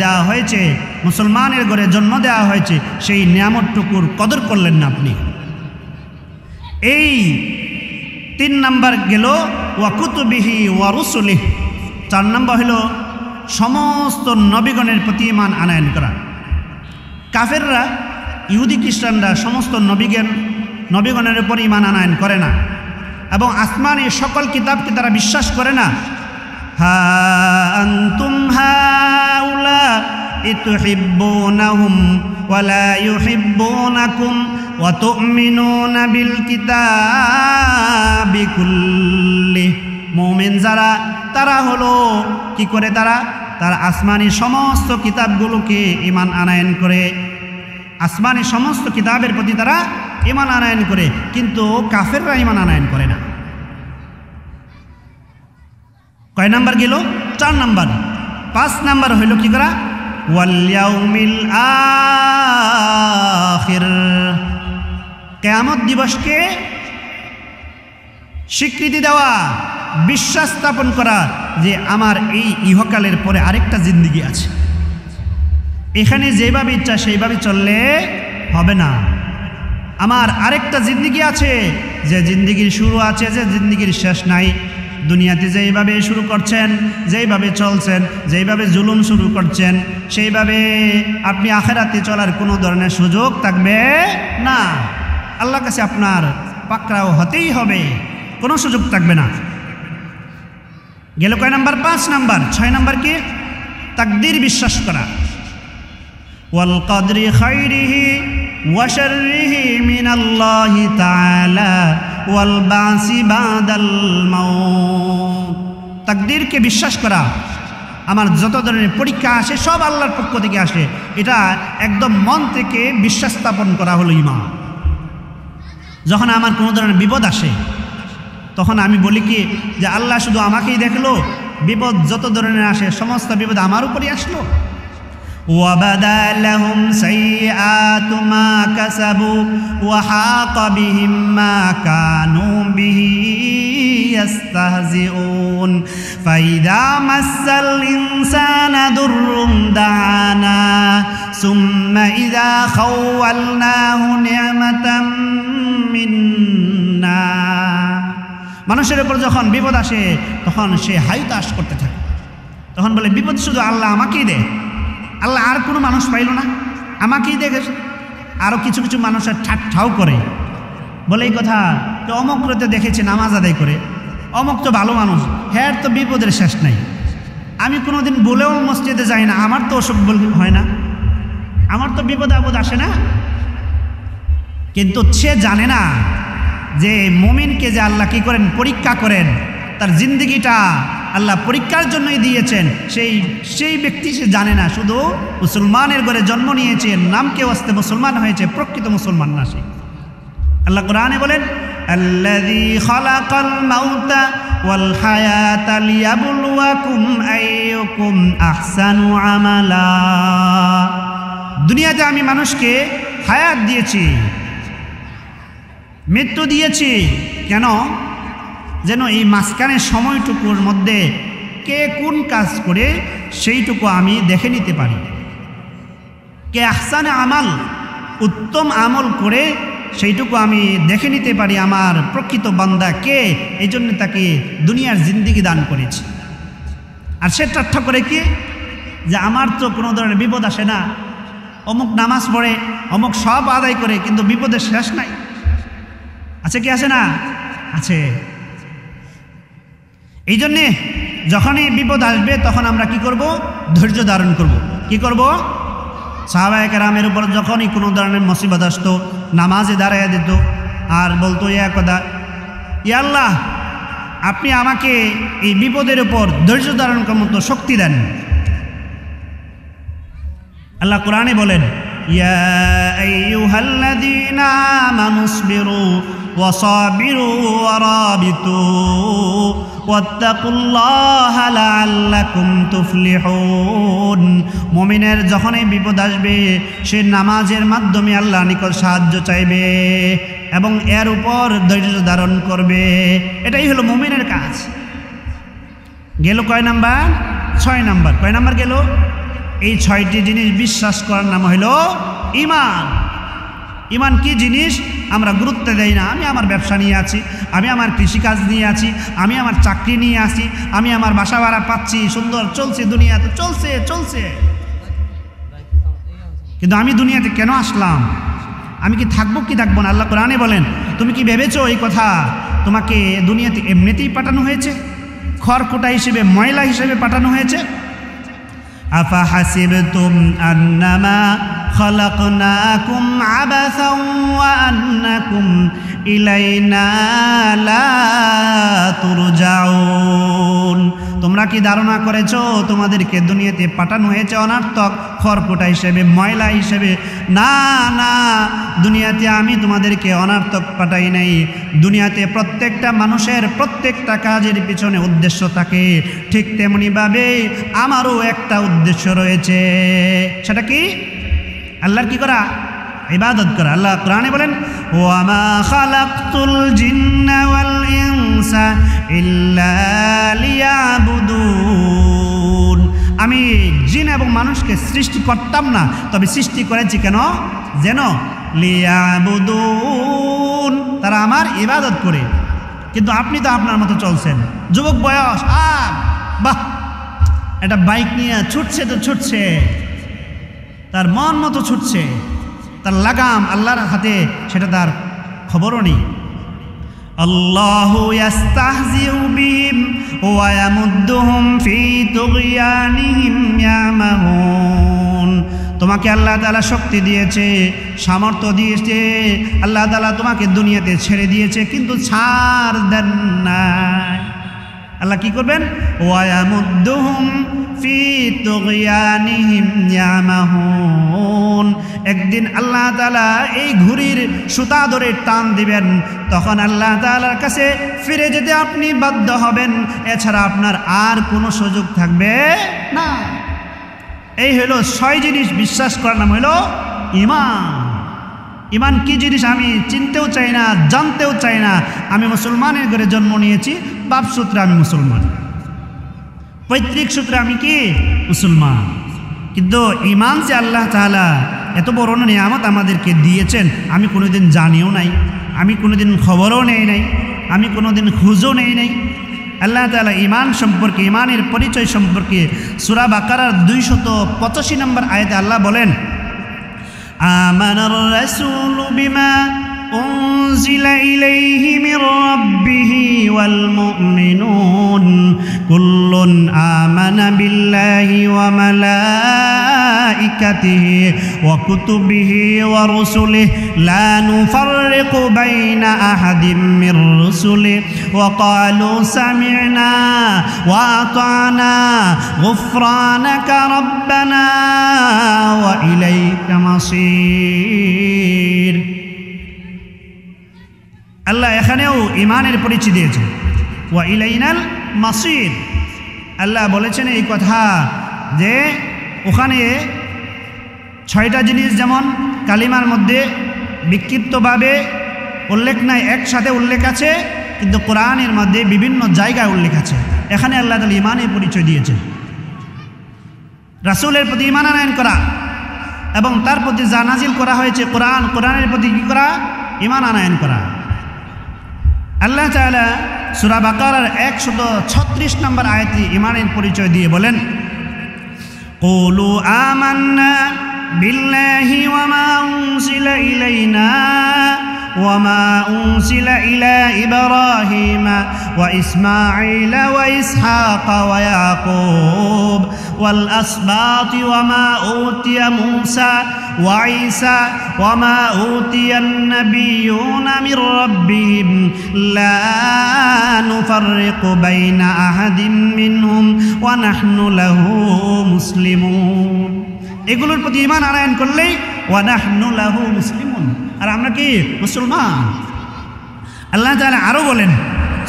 দেওয়া হয়েছে, মুসলমানের ঘরে জন্ম দেওয়া হয়েছে, সেই নিয়ামতটুকুর কদর করলেন না আপনি। এই 3 নাম্বার গেল ওয়া কুতুবিহি ওয়া রুসুলিহি। 4 নাম্বার হলো সমস্ত নবীগণের প্রতি ঈমান আনয়ন করা। কাফেররা, ইহুদি খ্রিস্টানরা সমস্ত নবীগণের উপর ঈমান আনয়ন করে না এবং আসমানি সকল কিতাবকে তারা বিশ্বাস করে না। হা আনতুম হাউলা তুহিব্বুনাহুম ওয়া লা ইউহিব্বুনাকুম ওয়া তু'মিনুনা বিল কিতাবি কুল্লিহি। মুমিন যারা, তারা হলো কি করে, তারা আসমানি সমস্ত কিতাবগুলোকে ঈমান আনয়ন করে, আসমানি সমস্ত কিতাবের প্রতি তারা ঈমান আনয়ন করে, কিন্তু কাফেররা ঈমান আনয়ন করে না। কয় নাম্বার গেল? 4 নাম্বার। 5 নাম্বার হইল কি করা, ওয়াল ইয়াউমিল আখির, কিয়ামত দিবসকে স্বীকৃতি দেওয়া, বিশ্বাস স্থাপন করা যে আমার এই ইহকালের পরে আরেকটা জিন্দেগি আছে। এখানে যেভাবে ইচ্ছা সেইভাবে চললে হবে না, আমার আরেকটা জিন্দেগি আছে, যে জিন্দেগির শুরু আছে, যে জিন্দেগির শেষ নাই। দুনিয়াতে যেইভাবে শুরু করছেন, যেইভাবে চলছেন, যেইভাবে জুলুম শুরু করছেন, সেইভাবে আপনি আখিরাতে চলার কোনো ধরনের সুযোগ থাকবে না। আল্লাহর কাছে আপনার পাকড়াও হতেই হবে, কোনো সুযোগ থাকবে না। গেল কয় নাম্বার? 5 নাম্বার। 6 নাম্বার কি? তাকদীর বিশ্বাস করা। ওয়াল কদরি খাইরিহি ওয়া শাররিহি মিনাল্লাহি তাআলা ওয়াল বাসি বাদাল মাউত। তাকদীরকে বিশ্বাস করা, আমার যত ধরনের পরীক্ষা আসে সব আল্লাহর পক্ষ থেকে আসে, এটা একদম মন থেকে বিশ্বাস স্থাপন করা হলো ঈমান। যখন আমার কোনো ধরনের বিপদ আসে, তখন আমি বলি কি যে আল্লাহ শুধু আমাকেই দেখলো, বিপদ যত ধরনের আসে সমস্ত বিপদ আমার উপরই আসলো। ওয়াবাদা লাহুম সাইয়্যাতু মা কাসাবু ওয়া হাকা বিহিম মা কানু বিহি ইস্তাহজিউন ফাইদা মাসাল ইনসানা দুররুন দানা সুম্মা ইযা খাওয়ালনাহু নি'মাতাম মিন্না। মানুষের উপর যখন বিপদ আসে তখন সে হাইতাশ করতে থাকে, তখন বলে বিপদ শুধু আল্লাহ আমাকেই দেয়, আল্লাহ আর কোনো মানুষ পাইল না, আমাকেই দেখে। আরও কিছু কিছু মানুষের ঠাট্টাও করে, বলে এই কথা তো অমুকরে তো দেখেছি নামাজ আদায় করে, অমুক তো ভালো মানুষ, হ্যাঁ তো বিপদের শেষ নাই। আমি কোনোদিন বলেও মসজিদে যাই না, আমার তো ওসব হয় না, আমার তো বিপদ আপদ আসে না। কিন্তু সে জানে না যে মুমিনকে যে আল্লাহ কি করেন, পরীক্ষা করেন, তার জিন্দগিটা আল্লাহ পরীক্ষার জন্যই দিয়েছেন, সেই ব্যক্তি সে জানে না। শুধু মুসলমানের ঘরে জন্ম নিয়েছে, নামকে ওয়াস্তে মুসলমান হয়েছে, প্রকৃত মুসলমান না সে। আল্লাহ কোরআনে বলেন, আল্লাযী খালাকাল মাউতা ওয়াল হায়াতা লিয়াবলুয়াকুম আইয়ুকুম আহসানু আমালা। দুনিয়াতে আমি মানুষকে হায়াত দিয়েছি, মৃত্যু দিয়েছি, কেন? যেন এই মাঝখানের সময়টুকুর মধ্যে কে কোন কাজ করে সেইটুকু আমি দেখে নিতে পারি। কে আহসানে আমাল, উত্তম আমল করে সেইটুকু আমি দেখে নিতে পারি আমার প্রকৃত বান্দা কে। এই জন্য তাকে দুনিয়ার জিন্দিগি দান করেছি। আর সে ঠাট্টা করে কি, যে আমার তো কোনো ধরনের বিপদ আসে না, অমুক নামাজ পড়ে, অমুক সব আদায় করে, কিন্তু বিপদের শেষ নাই। আছে কি আসে না? আছে। এই জন্যে যখনই বিপদ আসবে তখন আমরা কি করব? ধৈর্য ধারণ করব। কি করব? সাহাবায়ে কেরামের উপর যখনই কোনো ধরনের মুসিবত আসতো, নামাজে দাঁড়াইয়া দিত আর বলতো ইয়া কথা, ইয়া আল্লাহ আপনি আমাকে এই বিপদের উপর ধৈর্য ধারণ করার মতো শক্তি দেন। আল্লাহ কোরআনে বলেন, ইয়া আইয়ুহাল্লাযীনা আমানুসবিরু ওয়াসাবিরু ওয়ারাবিতু ওয়াত্তাকুল্লাহা লাআল্লাকুম তুফলিহুন। মুমিনের যখনই বিপদ আসবে সে নামাজের মাধ্যমে আল্লাহর নিকট সাহায্য চাইবে এবং এর উপর ধৈর্য ধারণ করবে। এটাই হলো মুমিনের কাজ। গেল কয় নাম্বার? 6 নাম্বার। কয় নাম্বার গেল? এই 6টি জিনিস বিশ্বাস করার নাম হইল ঈমান। ঈমান কি জিনিস আমরা গুরুত্ব দেই না। আমি আমার ব্যবসা নিয়ে আছি, আমি আমার কৃষিকাজ নিয়ে আছি, আমি আমার চাকরি নিয়ে আছি, আমি আমার বাসা ভাড়া পাচ্ছি, সুন্দর চলছে, দুনিয়াতে চলছে চলছে, কিন্তু আমি দুনিয়াতে কেন আসলাম? আমি কি থাকবো কি থাকবো না? আল্লাহ কোরআনে বলেন, তুমি কি ভেবেছো এই কথা তোমাকে দুনিয়াতে এমনিতেই পাঠানো হয়েছে? খড়কুটা হিসেবে, ময়লা হিসেবে পাঠানো হয়েছে? আফা হাসিবতুম আন্নামা খালাকনাকুম আবাসান ওয়া আন্নাকুম ইলাইনা লা তুরজাউন। তোমরা কি ধারণা করেছো তোমাদেরকে দুনিয়াতে পাঠানো হয়েছে অনার্থক, খড়কুটা হিসেবে, ময়লা হিসেবে? না না, দুনিয়াতে আমি তোমাদেরকে অনার্থক পাঠাই নাই। দুনিয়াতে প্রত্যেকটা মানুষের প্রত্যেকটা কাজের পিছনে উদ্দেশ্য থাকে, ঠিক তেমনিভাবে আমারও একটা উদ্দেশ্য রয়েছে। সেটা কি? আল্লাহর কি করা? ইবাদত করা। আল্লাহ কোরআনে বলেন, ওয়া মা খালাকতুল জিন্না ওয়াল ইনসা ইল্লা লিয়াবুদুন। আমি জিন এবং মানুষকে সৃষ্টি করতাম না, তবে সৃষ্টি করেছি কেন? যেন লিয়াবুদুন, তারা আমার ইবাদত করে। কিন্তু আপনি তো আপনার মতো চলছেন, যুবক বয়স, বাহ, একটা বাইক নিয়ে ছুটছে তো ছুটছে, তার মন মতো ছুটছে, তার লাগাম আল্লাহর হাতে, সেটা তার খবরও নেই। আল্লাহু ইস্তাহজিউ বিহিম ওয়া ইয়ামুদ্দুহুম ফি তুগয়ানিহিম ইয়ামাহুন। তোমাকে আল্লাহ তাআলা শক্তি দিয়েছে, সামর্থ্য দিয়েছে, আল্লাহ তাআলা তোমাকে দুনিয়াতে ছেড়ে দিয়েছে, কিন্তু ছাড় দেন নাই। আল্লাহ কি করবেন? ওয়া ইয়ামুদ্দুহুম ফি তুগয়ানিহিম ইয়ামাহুন। একদিন আল্লাহ তাআলা এই ঘুড়ির সুতা ধরে টান দিবেন, তখন আল্লাহ তাআলার কাছে ফিরে যেতে আপনি বাধ্য হবেন, এছাড়া আপনার আর কোনো সুযোগ থাকবে না। এই হলো 6 জিনিস বিশ্বাস করার নাম হলো ঈমান। ঈমান কি জিনিস আমি চিনতেও চাই না, জানতেও চাই না। আমি মুসলমানের ঘরে জন্ম নিয়েছি, বাপ সূত্রে আমি মুসলমান, পৈতৃক সূত্রে আমি কি? মুসলমান। কিন্তু ঈমান যে আল্লাহ তাআলা এত বড় নিয়ামত আমাদেরকে দিয়েছেন, আমি কোনোদিন জানিও নাই, আমি কোনোদিন খবরও নেই নাই, আমি কোনোদিন খুঁজও নেই নাই। আল্লাহ তাআলা ঈমান সম্পর্কে, ঈমানের পরিচয় সম্পর্কে সূরা বাকারার 285 নম্বর আয়াতে আল্লাহ বলেন, আমানার রাসূলু বিমা أنزل إليه من ربه والمؤمنون كل آمن بالله وملائكته وكتبه ورسله لا نفرق بين أحد من رسله وقالوا سمعنا وأطعنا غفرانك ربنا وإليك مصير আল্লাহ এখানেও ঈমানের পরিচয় দিয়েছেন ওয়া ইলাইনাল মাসির। আল্লাহ বলেছেন এই কথা যে ওখানে 6টা জিনিস যেমন কালিমার মধ্যে বিক্ষিপ্তভাবে উল্লেখ নাই, একসাথে উল্লেখ আছে, কিন্তু কোরআনের মধ্যে বিভিন্ন জায়গায় উল্লেখ আছে। এখানে আল্লাহ তাআলা ঈমানের পরিচয় দিয়েছেন, রাসূলের প্রতি ঈমান আনয়ন করা এবং তার প্রতি যা নাজিল করা হয়েছে কোরআনের প্রতি কী করা? ঈমান আনয়ন করা। আল্লাহ তাআলা সূরা বাকারার 136 নম্বর আয়াতে ঈমানের পরিচয় দিয়ে বলেন, কুলু আমান্না বিল্লাহি ওয়া মা উনজিলা ইলাইনা ওয়া মা উনজিলা ইলা ইব্রাহিমা ওয়া ইসমাঈলা ওয়া ইসহাকা ওয়া ইয়াকুব ওয়াল আসবাতি ওয়া মা উতিয়া মূসা ওয়া ঈসা ওয়া মা উতিয়ান নাবিয়্যুনা মির রাব্বিহিম লা নুফাররিকু বাইনা আহাদিম মিনহুম ওয়া নাহনু লাহু মুসলিমুন। এগুলোর প্রতি ঈমান আনয়ন করলেই ওয়া নাহনু লাহু মুসলিমুন, আর আমরা কি? মুসলমান। আল্লাহ তাআলা আরও বলেন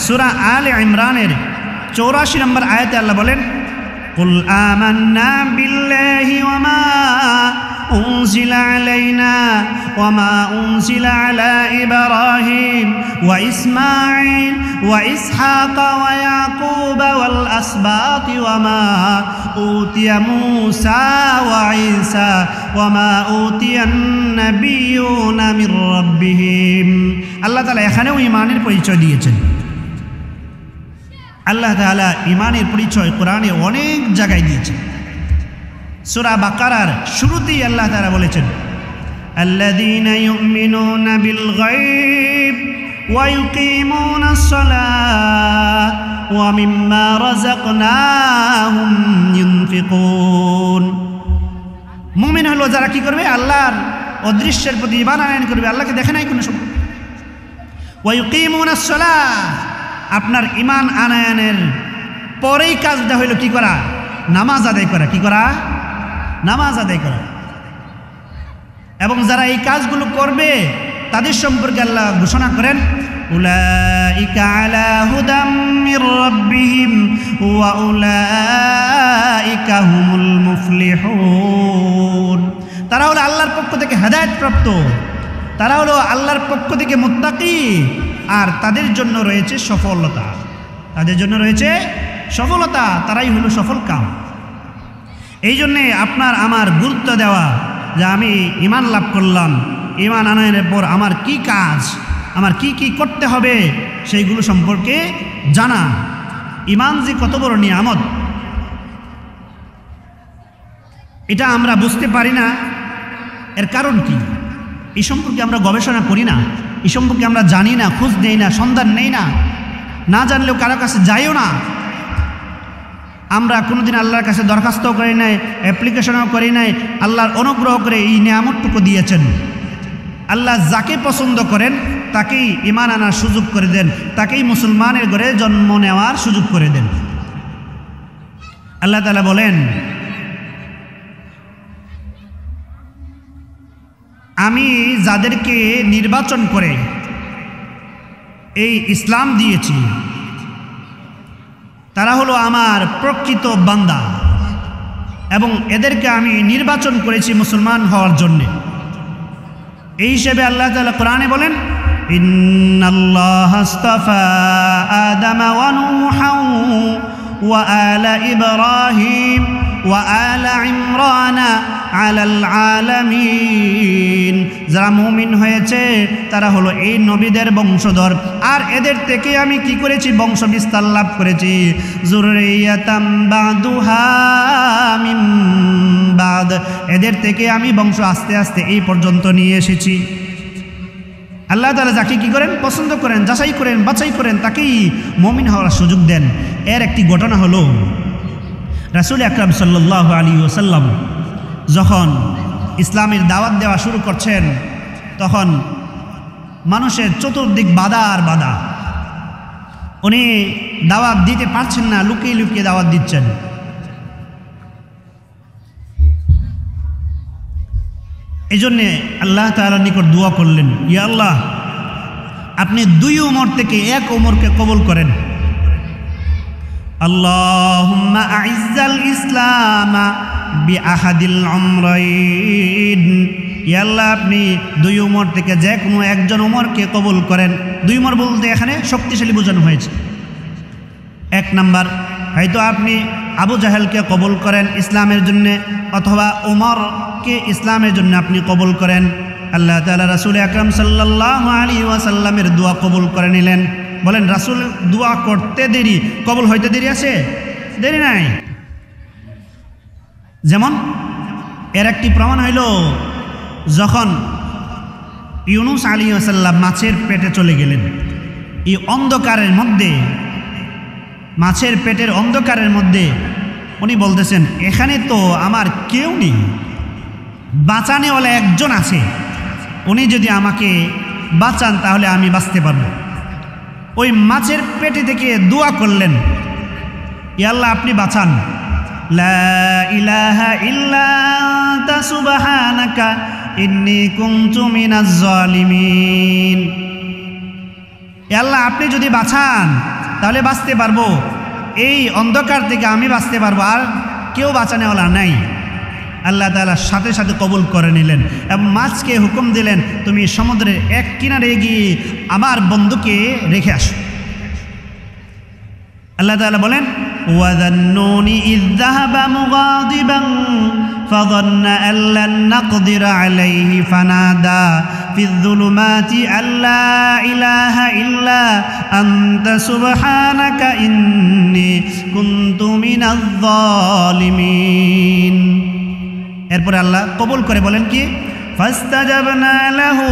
সূরা আলে ইমরানের 84 নম্বর আয়াতে আল্লাহ বলেন, কুল আমান্না বিল্লাহি ওয়া মা উনজিলা আলাইনা ওয়া মা উনজিলা আলা ইব্রাহিম ওয়া ইসমাঈল ওয়া ইসহাকা ওয়া ইয়াকুব ওয়াল আসবাতি ওয়া মা উতিয়া মূসা ওয়া ঈসা ওয়া মা উতিয়ান নাবিয়্যুনা মির রাব্বিহিম। আল্লাহ তাআলা এখানেও ঈমানের পরিচয় দিয়েছেন। আল্লাহ তাআলা ঈমানের পরিচয় কোরআনে অনেক জায়গায় দিয়েছেন। সূরা বাকারার শুরুতেই আল্লাহ তাআলা বলেছেন, আল্লাযীনা ইউমিনুনা বিল গায়ব ওয়া ইউকিমুনাস সালাত ওয়া মিম্মা রাযাকনাহুম ইউনফিকুন। মুমিন হলো যারা কি করবে? আল্লাহর অদৃশ্যের প্রতি ঈমান আনয়ন করবে, আল্লাহকে দেখে নাই কোনো সময়। ওয়া ইউকিমুনাস সালাত, আপনার ঈমান আনয়নের পরেই কাজটা হইল কি করা? নামাজ আদায় করা। কি করা? নামাজ আদায় করা। এবং যারা এই কাজগুলো করবে তাদের সম্পর্কে আল্লাহ ঘোষণা করেন, উলাইকা আলা হুদাম মির রাব্বিহিম ওয়া উলাইকা হুমুল মুফলিহুন। তারা হলো আল্লাহর পক্ষ থেকে হেদায়েত প্রাপ্ত, তারা হলো আল্লাহর পক্ষ থেকে মুত্তাকি, আর তাদের জন্য রয়েছে সফলতা। তাদের জন্য রয়েছে সফলতা, তারাই হলো সফল কাম। এই জন্যে আপনার আমার গুরুত্ব দেওয়া যে আমি ঈমান লাভ করলাম, ঈমান আনয়নের পর আমার কি কাজ, আমার কি কি করতে হবে সেইগুলো সম্পর্কে জানা। ঈমান যে কত বড় নিয়ামত এটা আমরা বুঝতে পারি না। এর কারণ কি? এই সম্পর্কে আমরা গবেষণা করি না, এই সম্পর্কে আমরা জানি না, খোঁজ নেই না, সন্ধান নেই না, না জানলেও কারো কাছে যাইও না। আমরা কোনোদিন আল্লাহর কাছে দরখাস্ত করি নাই, অ্যাপ্লিকেশনও করি নাই। আল্লাহর অনুগ্রহ করে এই নিয়ামতটুকু দিয়েছেন। আল্লাহ যাকে পছন্দ করেন তাকেই ঈমান আনার সুযোগ করে দেন, তাকেই মুসলমানের ঘরে জন্ম নেওয়ার সুযোগ করে দেন। আল্লাহ তাআলা বলেন, আমি যাদেরকে নির্বাচন করে এই ইসলাম দিয়েছি তারা হলো আমার প্রকৃত বান্দা, এবং এদেরকে আমি নির্বাচন করেছি মুসলমান হওয়ার জন্যে। এই হিসেবে আল্লাহ তাআলা কোরআনে বলেন, ইন্নাল্লাহা আস্তাফা আদামা ওয়া নূহান ওয়া আলা ইব্রাহিম ওয়া আলা ইমরানা আলাল আলামিন। যারা মুমিন হয়েছে তারা হলো এই নবীদের বংশধর, আর এদের থেকে আমি কি করেছি? বংশ বিস্তার লাভ করেছি। যুররিয়াতাম বাদুহা মিন বাদ, এদের থেকে আমি বংশ আস্তে আস্তে এই পর্যন্ত নিয়ে এসেছি। আল্লাহ তাআলা যাকে কি করেন পছন্দ করেন, যাচাই করেন, বাছাই করেন, তাকেই মুমিন হওয়ার সুযোগ দেন। এর একটি ঘটনা হলো রাসূল আকরাম সাল্লাল্লাহু আলাইহি ওয়াসাল্লাম যখন ইসলামের দাওয়াত দেওয়া শুরু করছেন, তখন মানুষের চতুর্দিক বাধা আর বাধা। উনি দাওয়াত দিতে পারছেন না, লুকিয়ে লুকিয়ে দাওয়াত দিচ্ছেন। এই জন্যে আল্লাহ তাআলার নিকট দোয়া করলেন, ইয়া আল্লাহ, আপনি 2 উমর থেকে 1 উমরকে কবুল করেন। আল্লাহুম্মা আইজ্জাল ইসলামা বিআহাদিল উমরাইন। ইয়া আল্লাহ, আপনি 2 উমর থেকে যে কোনো একজন উমরকে কবুল করেন। 2 উমর বলতে এখানে শক্তিশালী বোঝানো হয়েছে। 1 নাম্বার, হয়তো আপনি আবু জাহেলকে কবুল করেন ইসলামের জন্য, অথবা উমরকে ইসলামের জন্য আপনি কবুল করেন। আল্লাহ তাআলা রাসূল আকরাম সাল্লাল্লাহু আলাইহি ওয়াসাল্লামের দোয়া কবুল করে নিলেন। বলেন, রাসূল দোয়া করতে দেরি, কবুল হইতে দেরি আছে? দেরি নাই। যেমন এর একটি প্রমাণ হইল, যখন ইউনুস আলাইহিস সালাম মাছের পেটে চলে গেলেন, এই অন্ধকারের মধ্যে, মাছের পেটের অন্ধকারের মধ্যে উনি বলতেছেন, এখানে তো আমার কেউ নেই, বাঁচানেওয়ালা একজন আছে, উনি যদি আমাকে বাঁচান তাহলে আমি বাঁচতে পারবো। ওই মাছের পেটে থেকে দোয়া করলেন, ইয়া আল্লাহ, আপনি বাঁচান। লা ইলাহা ইল্লা আনতা সুবহানাকা ইন্নী কুনতু মিনাজ জালিমিন। ইয়া আল্লাহ, আপনি যদি বাঁচান তাহলে বাঁচতে পারবো, এই অন্ধকার থেকে আমি বাঁচতে পারবো, আর কেউ বাঁচানেওয়ালা নাই। আল্লাহ তাআলা সাথে সাথে কবুল করে নিলেন এবং মাছকে হুকুম দিলেন, তুমি সমুদ্রের এক কিনারে গিয়ে আমার বন্ধুকে রেখে আসো। আল্লাহ তাআলা বলেন, ওয়াযান্নুনি ইয যাহাবা মুগাদিবান ফাযান্না আন লান নাকদিরা আলাইহি ফানাদা ফিয যুলুমাতি আল্লা ইলাহা ইল্লা আনতা সুবহানাকা ইন্নী কুনতু মিনাজ জালিমিন। এরপরে আল্লাহ কবুল করে বলেন কি, ফাস্তাজাবনা লাহু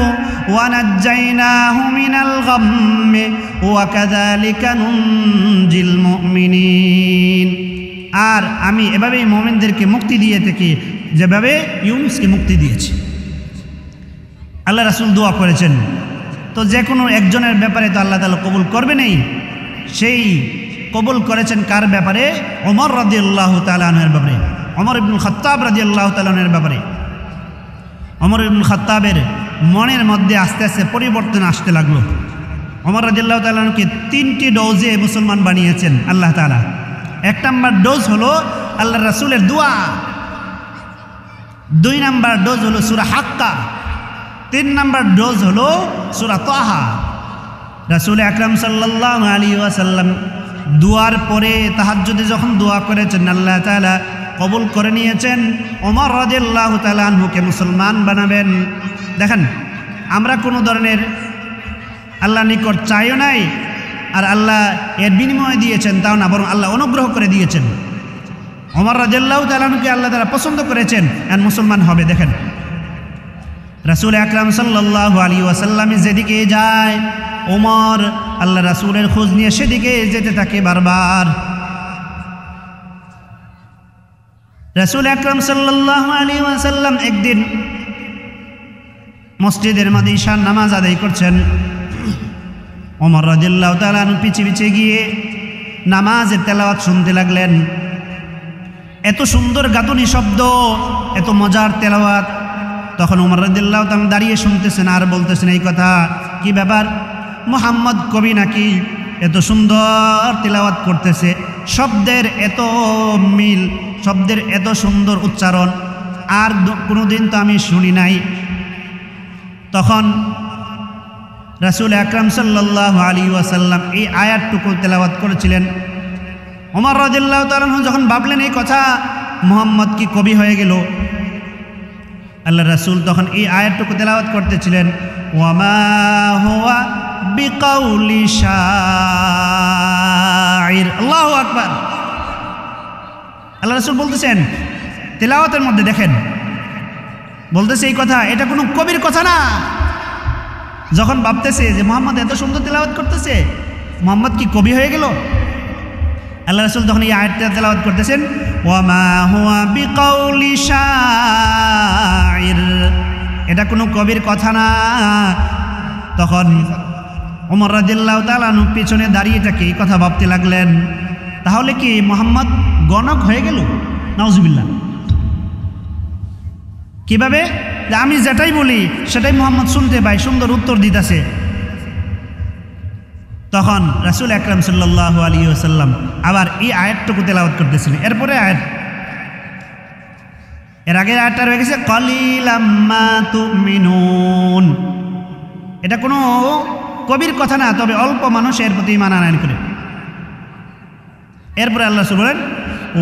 ওয়া নাজ্জাইনাহু মিনাল গাম্মি ওয়া কাযালিকা নুনজিল মুমিনিন। আর আমি এভাবেই মুমিনদেরকে মুক্তি দিয়ে থাকি, যেভাবে ইউনুসকে মুক্তি দিয়েছি। আল্লাহ রাসূল দোয়া করেছেন, তো যে কোনো একজনের ব্যাপারে তো আল্লাহ তাআলা কবুল করবে নেই। সেই কবুল করেছেন কার ব্যাপারে? ওমর রাদিয়াল্লাহু তাআলা আনহুর ব্যাপারে, ওমর ইবনুল খাত্তাব রাদিয়াল্লাহু তাআলা আনহুর ব্যাপারে। ওমর ইবনুল খাত্তাবের মনের মধ্যে আস্তে আস্তে পরিবর্তন আসতে লাগলো। ওমর রাদিয়াল্লাহু তাআলা আনহুকে 3টি ডোজে মুসলমান বানিয়েছেন আল্লাহ তাআলা। 1 নাম্বার ডোজ হলো আল্লাহ রাসূলের দোয়া, 2 নাম্বার ডোজ হলো সূরা হাক্কা, 3 নাম্বার ডোজ হলো সূরা তাহা। রাসূল আকরাম সাল্লাল্লাহু আলাইহি ওয়াসাল্লাম দুয়ার পরে তাহাজ্জুদে যখন দোয়া করেছেন, আল্লাহ তাআলা কবুল করে নিয়েছেন। ওমর রাদিয়াল্লাহু তাআলা আনহুকে মুসলমান বানাবেন। দেখেন, আমরা কোনো ধরনের আল্লাহ নিকট চাইও নাই, আর আল্লাহ এর বিনিময় দিয়েছেন তাও না, বরং আল্লাহ অনুগ্রহ করে দিয়েছেন। ওমর রাদিয়াল্লাহু তাআলা আনহুকে আল্লাহ তাআলা পছন্দ করেছেন, আর মুসলমান হবে। দেখেন, রাসূল আকরাম সাল্লাল্লাহু আলাইহি ওয়াসাল্লাম যেদিকে যায়, ওমর আল্লাহ রাসূলের খোঁজ নিয়ে সেদিকে যেতে থাকে বারবার। রাসূল আকরাম সাল্লাল্লাহু আলাইহি ওয়াসাল্লাম একদিন মসজিদের মধ্যে ঈশার নামাজ আদায় করছেন। ওমর রাদিয়াল্লাহু তাআলা আনহু পিছে পিছে গিয়ে নামাজের তেলাওয়াত শুনতে লাগলেন। এত সুন্দর গাতুনি শব্দ, এত মজার তেলাওয়াত। তখন ওমর রাদিয়াল্লাহু তাআলা দাঁড়িয়ে শুনতেছেন আর বলতেছেন, এই কথা কি ব্যাপার, মুহাম্মদ কবি নাকি? এত সুন্দর তেলাওয়াত করতেছে, শব্দের এত মিল, শব্দের এত সুন্দর উচ্চারণ, আর কোনোদিন তো আমি শুনি নাই। তখন রাসূল আকরাম সাল্লাল্লাহু আলাইহি ওয়াসাল্লাম এই আয়াতটুকু তেলাওয়াত করেছিলেন। ওমর রাদিয়াল্লাহু তাআলা যখন ভাবলেন এই কথা, মুহাম্মদ কি কবি হয়ে গেল, আল্লাহ রাসূল তখন এই আয়াতটুকু তেলাওয়াত করতেছিলেন, ওয়ামা হুয়া বিকাউলি শাইর। আল্লাহু আকবার। আল্লাহ রাসূল বলতেছেন তেলাওয়াতের মধ্যে, দেখেন বলতেছে এই কথা, এটা কোনো কবির কথা না, যখন ভাবতেছে যে মুহাম্মদ এত সুন্দর তেলাওয়াত করতেছে, মুহাম্মদ কি কবি হয়ে গেল? আল্লাহ রাসূল তখন এই আয়াতটা তেলাওয়াত করতেছেন, ওয়ামা হুয়া বিকাউলি শাইর, এটা কোনো কবির কথা না। তখন ওমর রাদিয়াল্লাহু তাআলা আনহু পিছনে দাঁড়িয়ে থেকে এই কথা ভাবতে লাগলেন, তাহলে কি মুহাম্মদ গণক হয়ে গেল? নাউজুবিল্লাহ। কিভাবে? যে আমি যেটাই বলি সেটাই মুহাম্মদ শুনতে পাই, সুন্দর উত্তর দিতেছে। তখন রাসূল আকরাম সাল্লাল্লাহু আলাইহি ওয়াসাল্লাম আবার এই আয়াতটুকু তেলাওয়াত করতেছিলেন। এরপরে আয়াত, এর আগের আয়াতটা রয়ে গেছে কলিলাম মা তুমিনুন, এটা কোনো কবির কথা না, তবে অল্প মানুষ এর প্রতি ঈমান আনয়ন করে। এরপরে আল্লাহ রাসূল বলেন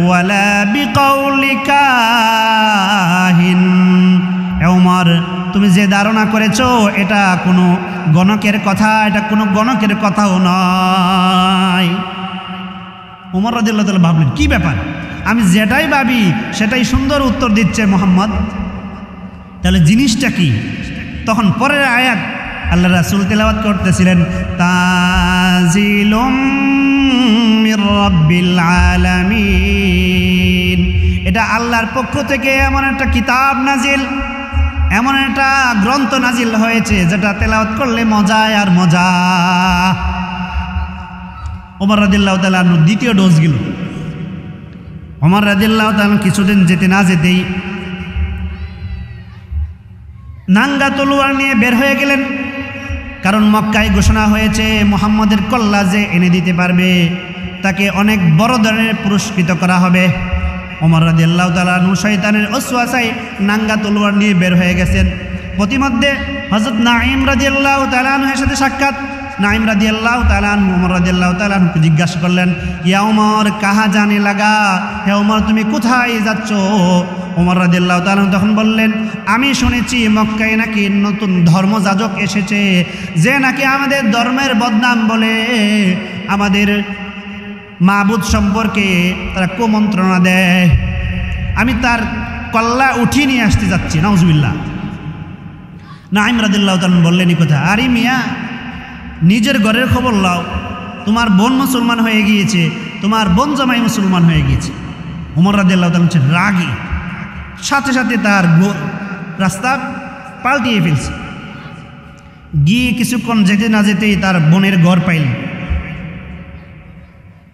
ওয়ালা বিকাউলি কাহিন, ওমর তুমি যে ধারণা করেছো এটা কোনো গণকের কথা, এটা কোনো গণকের কথাও নয়। ওমর রাদিয়াল্লাহু তাআলা ভাবলেন কি ব্যাপার, আমি যেটাই ভাবি সেটাই সুন্দর উত্তর দিচ্ছে মুহাম্মদ, তাহলে জিনিসটা কি? তখন পরের আয়াত আল্লাহ রাসূল তেলাওয়াত করতেছিলেন, তানজিলুম মির রাব্বিল আলামিন, এটা আল্লাহর পক্ষ থেকে এমন একটা কিতাব নাজিল, এমন একটা গ্রন্থ নাজিল হয়েছে যেটা তেলাওয়াত করলে মজায় আর মজা। ওমর রাদিয়াল্লাহু তাআলা দ্বিতীয় ডোজ গেল। ওমর রাদিয়াল্লাহু তাআলা কিছুদিন যেতে না যেতেই নাঙ্গা তলোয়ার নিয়ে বের হয়ে গেলেন, কারণ মক্কায় ঘোষণা হয়েছে মুহাম্মদের কল্লা যে এনে দিতে পারবে তাকে অনেক বড় ধরনের পুরস্কৃত করা হবে। ওমর রাদিয়াল্লাহু তাআলা আনহু শয়তানের ওয়াসওয়াসায় নাঙ্গা তলোয়ার নিয়ে বের হয়ে গেছেন। প্রতিমধ্যে হযরত নাঈম রাদিয়াল্লাহু তাআলা আনহুর সাথে সাক্ষাৎ। নাঈম রাদিয়াল্লাহু তাআলা আনহু ওমর রাদিয়াল্লাহু তাআলা আনহুকে জিজ্ঞাসা করলেন, ইয়া ওমর কাহা জানে লাগা, হে ওমর তুমি কোথায় যাচ্ছ? ওমর রাদিয়াল্লাহু তাআলা তখন বললেন, আমি শুনেছি মক্কায় নাকি নতুন ধর্মযাজক এসেছে, যে নাকি আমাদের ধর্মের বদনাম বলে, আমাদের মাবুদ সম্পর্কে তারা কুমন্ত্রণা দেয়, আমি তার কল্লা উঠিয়ে নিয়ে আসতে যাচ্ছি। নাউজুবিল্লাহ। নাঈম রাদিয়াল্লাহু তাআলা বললেন, এই কথা? আরে মিয়া, নিজের ঘরের খবর লাও, তোমার বোন মুসলমান হয়ে গিয়েছে, তোমার বোন জামাই মুসলমান হয়ে গিয়েছে। ওমর রাদিয়াল্লাহু তাআলা রাগী, সাথে সাথে তার রাস্তা পাল্টিয়ে ফেলছে। গিয়ে কিছুক্ষণ যেতে না যেতেই তার বোনের ঘর পাইলেন।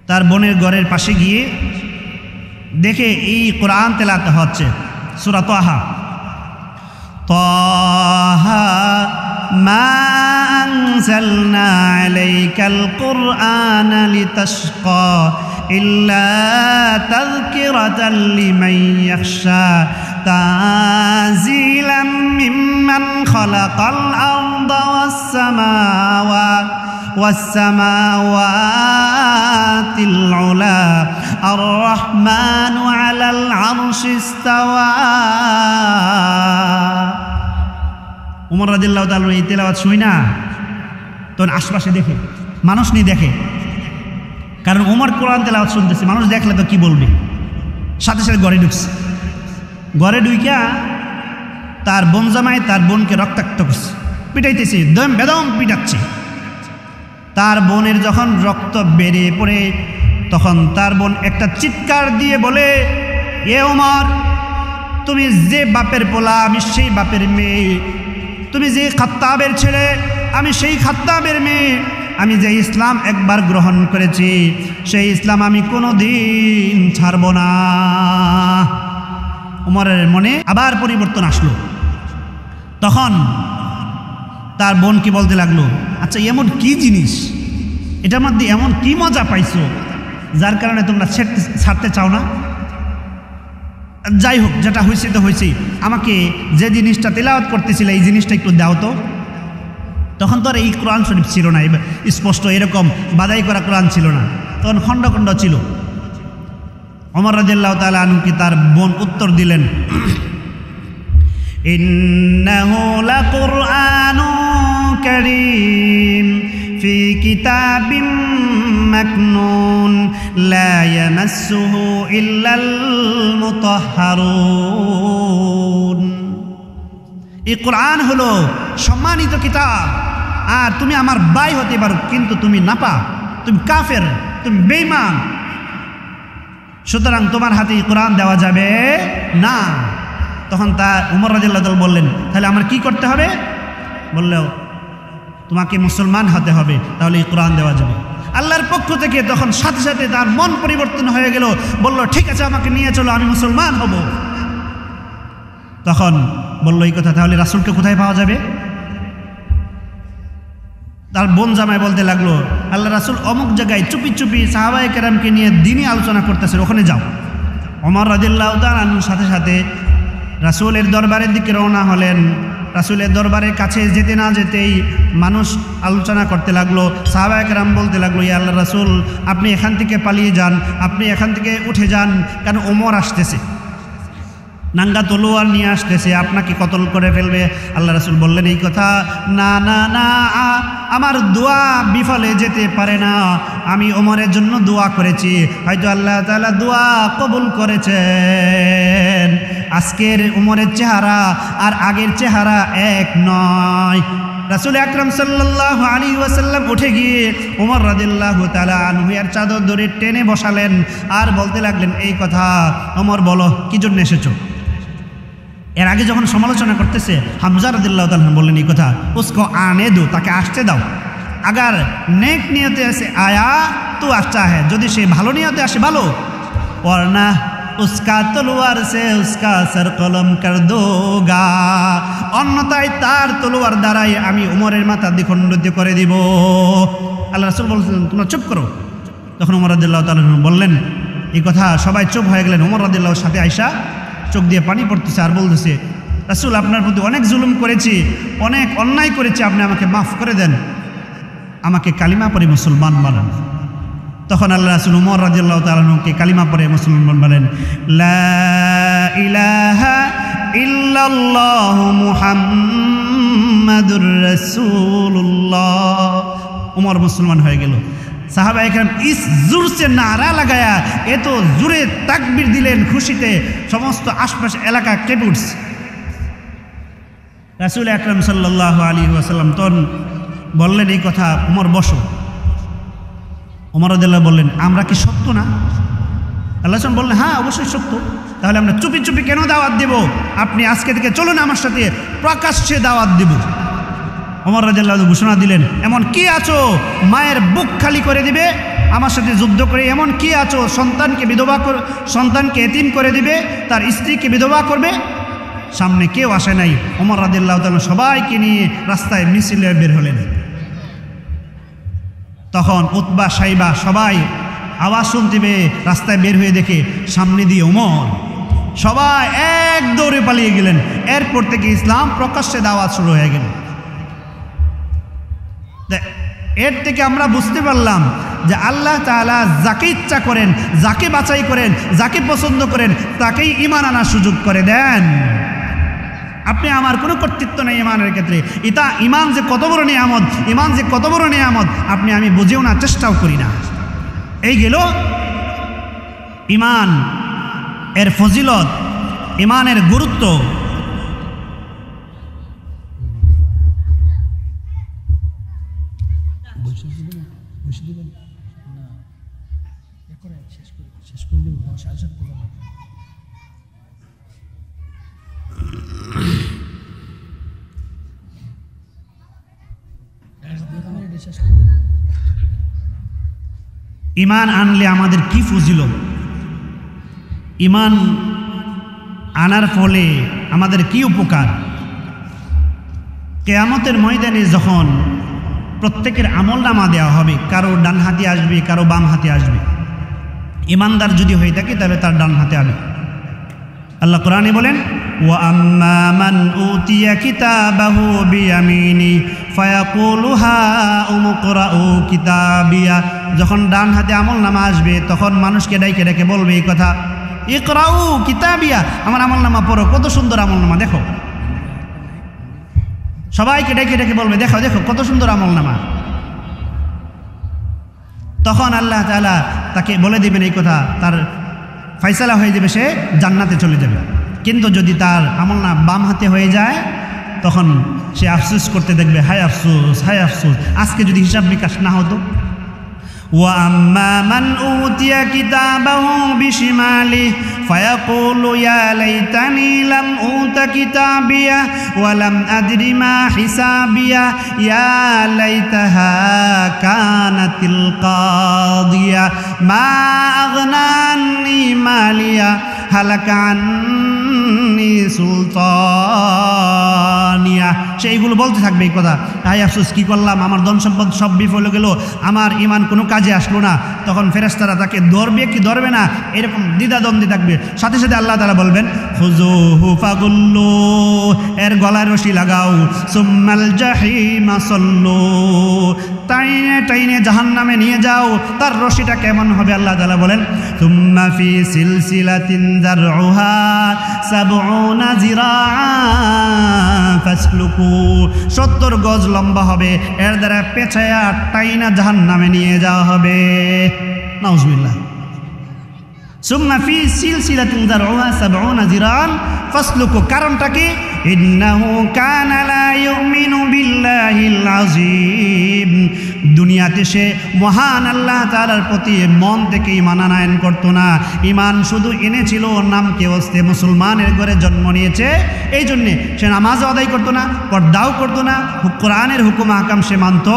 তার বোনের ঘরের পাশে গিয়ে দেখে এই কোরআন তেলাওয়াত হচ্ছে, সূরা তাহা, তাহা মা আনজালনা আলাইকাল কুরআনা লিতাশকা ইল্লা তাযকিরাতাল লিমান ইয়াখশা তানজিলাম মিম্মান খালাকাল আরদা ওয়াস-সামাওয়াতিল উলা আর-রাহমানু আলাল আরশি ইসতাওয়া। ওমর রাদিয়াল্লাহু তাআলা এই তেলাওয়াত শুই না, তখন আশপাশে দেখে, মানুষ নেই দেখে, কারণ ওমর কোরআন তেলাওয়াত শুনতেছে, মানুষ দেখলে তো কি বলবে। সাথে সাথে ঘরে ঢুকছে। ঘরে ঢুইকা তার বোন জামাই তার বোনকে রক্তাক্ত করছে, পিটাইতেছে, বেদম পিটাচ্ছে। তার বোনের যখন রক্ত বেরিয়ে পড়ে তখন তার বোন একটা চিৎকার দিয়ে বলে, এ ওমর, তুমি যে বাপের পোলা আমি সেই বাপের মেয়ে, তুমি যে খাত্তাবের ছেলে আমি সেই খাত্তাবের মেয়ে, আমি যে ইসলাম একবার গ্রহণ করেছি সেই ইসলাম আমি কোনো দিন ছাড়ব না। ওমরের মনে আবার পরিবর্তন আসলো। তখন তার বোন কি বলতে লাগলো, আচ্ছা এমন কি জিনিস, এটার মধ্যে এমন কি মজা পাইছো যার কারণে তোমরা ছাড়তে চাও না? যাই হোক, যেটা হয়েছে তো হয়েছে, আমাকে যে জিনিসটা তেলাওয়াত করতেছিল এই জিনিসটা একটু দাও তো। তখন তো আর এই কোরআন শরীফ ছিল না, স্পষ্ট এরকম বাদাই করা কোরআন ছিল না, তখন খণ্ড খণ্ড ছিল। ওমর রাদিয়াল্লাহু তাআলা আনহু তার বোন উত্তর দিলেন, ইন্নাহু লাকুরআনুন কারীম ফি কিতাবিম মাকনুন লা ইয়ামাসসুহু ইল্লাল মুতাহহারুন। এই কোরআন হলো সম্মানিত কিতাব, আর তুমি আমার ভাই হতে পারো, কিন্তু তুমি নাপাক, তুমি কাফের, তুমি বেঈমান, সুতরাং তোমার হাতে কোরআন দেওয়া যাবে না। তখন উমর রাদিয়াল্লাহু তাআলা বললেন, তাহলে আমার কি করতে হবে? বললো, তোমাকে মুসলমান হতে হবে, তাহলে এই কোরআন দেওয়া যাবে। আল্লাহর পক্ষ থেকে তখন সাথে সাথে তার মন পরিবর্তন হয়ে গেল, বলল ঠিক আছে আমাকে নিয়ে চলো, আমি মুসলমান হব। তখন বলল এই কথা, তাহলে রাসূলকে কোথায় পাওয়া যাবে? তার বোন জামাই বলতে লাগলো, আল্লাহ রাসূল অমুক জায়গায় চুপি চুপি সাহাবায়ে কেরামকে নিয়ে দ্বীনি আলোচনা করতেছেন, ওখানে যাও। ওমর রাদিয়াল্লাহু তাআলা আনহুর সাথে সাথে রাসূলের দরবারের দিকে রওনা হলেন। রাসূলের দরবারের কাছে যেতে না যেতেই মানুষ আলোচনা করতে লাগলো, সাহাবায়ে কেরাম বলতে লাগলো, ইয়া আল্লাহর রাসূল, আপনি এখান থেকে পালিয়ে যান, আপনি এখান থেকে উঠে যান, কারণ ওমর আসতেছে, নাঙ্গা তলোয়ার নিয়ে আসতেছে, আপনাকে কতল করে ফেলবে। আল্লাহ রাসূল বললেন এই কথা, না না না, আমার দোয়া বিফলে যেতে পারে না, আমি ওমরের জন্য দোয়া করেছি, হয়তো আল্লাহ তাআলা দোয়া কবুল করেছেন। আজকের ওমরের চেহারা আর আগের চেহারা এক নয়। রাসূল আকরাম সাল্লাল্লাহু আলাইহি ওয়াসাল্লাম উঠে গিয়ে ওমর রাদিয়াল্লাহু তাআলা আনহু এর চাদর ধরে টেনে বসালেন আর বলতে লাগলেন এই কথা, ওমর বলো কি জন্য এসেছো? এর আগে যখন সমালোচনা করতেছে হামজা রাদিয়াল্লাহু তাআলা বললেন এই কথা, উসকো আনে দো, তাকে আসতে দাও, আগার নেক নিয়তে আসে আয়া তো আচ্ছা হ্যাঁ, যদি সে ভালো নিয়তে আসে ভালো, ওয়ারনা উসকা তলোয়ার সে উসকা সর কলম কর দোগা, অন্যথায় তার তলোয়ার দ্বারাই আমি উমরের মাথা দ্বিখণ্ডিত করে দিব। আল্লাহ রাসূল বলছেন তোমরা চুপ করো। তখন ওমর রাদিয়াল্লাহু তাআলা বললেন এই কথা, সবাই চুপ হয়ে গেলেন। ওমর রাদিয়াল্লাহু সাথে আয়েশা চোখ দিয়ে পানি পড়তেছে আর বলতেছে, রাসূল আপনার প্রতি অনেক জুলুম করেছি, অনেক অন্যায় করেছি, আপনি আমাকে মাফ করে দেন, আমাকে কালিমা পড়ে মুসলমান বানান। তখন আল্লাহ রাসূল ওমর রাদিয়াল্লাহু তাআলা আনহুকে কালিমা পড়ে মুসলমান বলেন, লা ইলাহা ইল্লাল্লাহু মুহাম্মাদুর রাসূলুল্লাহ। ওমর মুসলমান হয়ে গেল। সাহাবায়ে কেরাম ইস জোর সে নারা লাগায়া এত জোরে তাকবীর দিলেন খুশিতে, সমস্ত আশপাশ এলাকা কেঁপে উঠছে। রাসূল আকরাম সাল্লাল্লাহু আলাইহি ওয়াসাল্লাম তখন বললেন এই কথা, ওমর বসো। ওমর রাদিয়াল্লাহু বললেন আমরা কি সত্য না? আল্লাহ রাসূল বললেন হ্যাঁ অবশ্যই সত্য। তাহলে আমরা চুপি চুপি কেন দাওয়াত দেব? আপনি আজকে থেকে চলুন আমার সাথে, প্রকাশ্যে দাওয়াত দেব। ওমর রাদিয়াল্লাহু ঘোষণা দিলেন, এমন কি আছো মায়ের বুক খালি করে দিবে আমার সাথে যুদ্ধ করে? এমন কি আছো সন্তানকে এতিম করে দিবে, তার স্ত্রীকে বিধবা করবে? সামনে কেউ আসে নাই। ওমর রাদিয়াল্লাহু তাআলা সবাইকে নিয়ে রাস্তায় মিছিলে বের হলেন। তখন উতবা সাইবা সবাই আওয়াজ শুনতে পেয়ে রাস্তায় বের হয়ে দেখে সামনে দিয়ে ওমর, সবাই এক দৌড়ে পালিয়ে গেলেন। এরপর থেকে ইসলাম প্রকাশ্যে দাওয়াত শুরু হয়ে গেল। এর থেকে আমরা বুঝতে পারলাম যে আল্লাহ তাআলা যাকে ইচ্ছা করেন, যাকে বাছাই করেন, যাকে পছন্দ করেন তাকেই ঈমান আনার সুযোগ করে দেন। আপনি আমার কোনো কর্তৃত্ব নেই ঈমানের ক্ষেত্রে। এটা ঈমান যে কত বড় নিয়ামত, ঈমান যে কত বড় নিয়ামত আপনি আমি বুঝেও না, চেষ্টাও করি না। এই গেল ঈমান এর ফজিলত, ঈমানের গুরুত্ব। ঈমান আনলে আমাদের কি ফজিলত, ঈমান আনার ফলে আমাদের কি উপকার। কিয়ামতের ময়দানে যখন প্রত্যেকের আমলনামা দেওয়া হবে, কারো ডান হাতে আসবে, কারো বাম হাতে আসবে। ঈমানদার যদি হয়ে থাকে তাহলে তার ডান হাতে আসবে। আল্লাহ কোরআনে বলেন, ওয়া আম্মা মান উতিয়া কিতাবাহু বিয়ামিনি ফায়াকুলু হাউমুকরাউ কিতাবিয়া। যখন ডান হাতে আমলনামা আসবে তখন মানুষকে ডাইকে ডেকে বলবে এই কথা, ইকরাউ কিতাবিয়া, আমার আমলনামা পড়ো, কত সুন্দর আমলনামা দেখো। সবাইকে ডেকে ডেকে বলবে দেখো দেখো কত সুন্দর আমলনামা। তখন আল্লাহ তাআলা তাকে বলে দিবেন এই কথা, তার ফয়সালা হয়ে যাবে, সে জান্নাতে চলে যাবে। কিন্তু যদি তার আমলনামা বাম হাতে হয়ে যায় তখন সে আফসোস করতে দেখবে, হায় আফসোস, হায় আফসোস, আজকে যদি হিসাব নিকাশ না হতো। وَأَمَّا مَنْ أُوتِيَ كِتَابَهُ بِشِمَالِهِ فَيَقُولُ يَا لَيْتَنِي لَمْ أُوتَ كِتَابِيَهْ وَلَمْ أَدْرِ مَا حِسَابِيَهْ يَا لَيْتَهَا كَانَتِ الْقَاضِيَةَ مَا أَغْنَى عَنِّي مَالِيَهْ هَلَكَ عَنِّي سُلْطَانِيَهْ। সেইগুলো বলতে থাকবে এই কথা, হায় আফসোস, কি করলাম, আমার ধন সম্পদ সব বিফলে গেল, আমার ঈমান কোনো কাজে আসলো না। তখন ফেরেশতারা তাকে ধরবে কি ধরবে না এরকম দ্বিধাদ্বন্দ্বে থাকবে। সাথে সাথে আল্লাহ তাআলা বলবেন, খুযুহু ফাগুল্লু, এর গলায় রশি লাগাও, সুম্মাল জাহিমা সাল্লু, টাইনে টাইনে জাহান্নামে নিয়ে যাও। তার রশিটা কেমন হবে আল্লাহ তাআলা বলেন, সুম্মা ফি সিলসিলাতিন যারউহা সাবউনা যিরাআন ফাসলুকু, 70 গজ লম্বা হবে, এর দ্বারা পেঁচায়া টাইনা জাহান্নামে নিয়ে যাওয়া হবে। নাউজুবিল্লাহ। সুম্মা ফি সিলসিলাতিন যারউহা সাবউনা যিরাআন ফাসলুকু, কারণটা কি? ইন্নাহু কানা লা ইউমিনু বিল্লাহিল আযীম, দুনিয়াতে সে মহান আল্লাহ তাআলার প্রতি মন থেকে ঈমান আনয়ন করতো না। ঈমান শুধু এনেছিল নামকে ওয়াস্তে, মুসলমানের ঘরে জন্ম নিয়েছে, এই জন্যে সে নামাজও আদায় করতো না, পর্দাও করতো না, কোরআনের হুকুম আহকাম সে মানত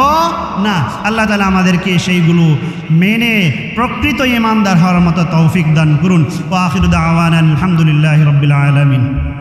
না। আল্লাহ তাআলা আমাদেরকে সেইগুলো মেনে প্রকৃত ঈমানদার হওয়ার মতো তৌফিক দান করুন। ওয়া আখিরু দাওয়ানা আলহামদুলিল্লাহি রাব্বিল আলামিন।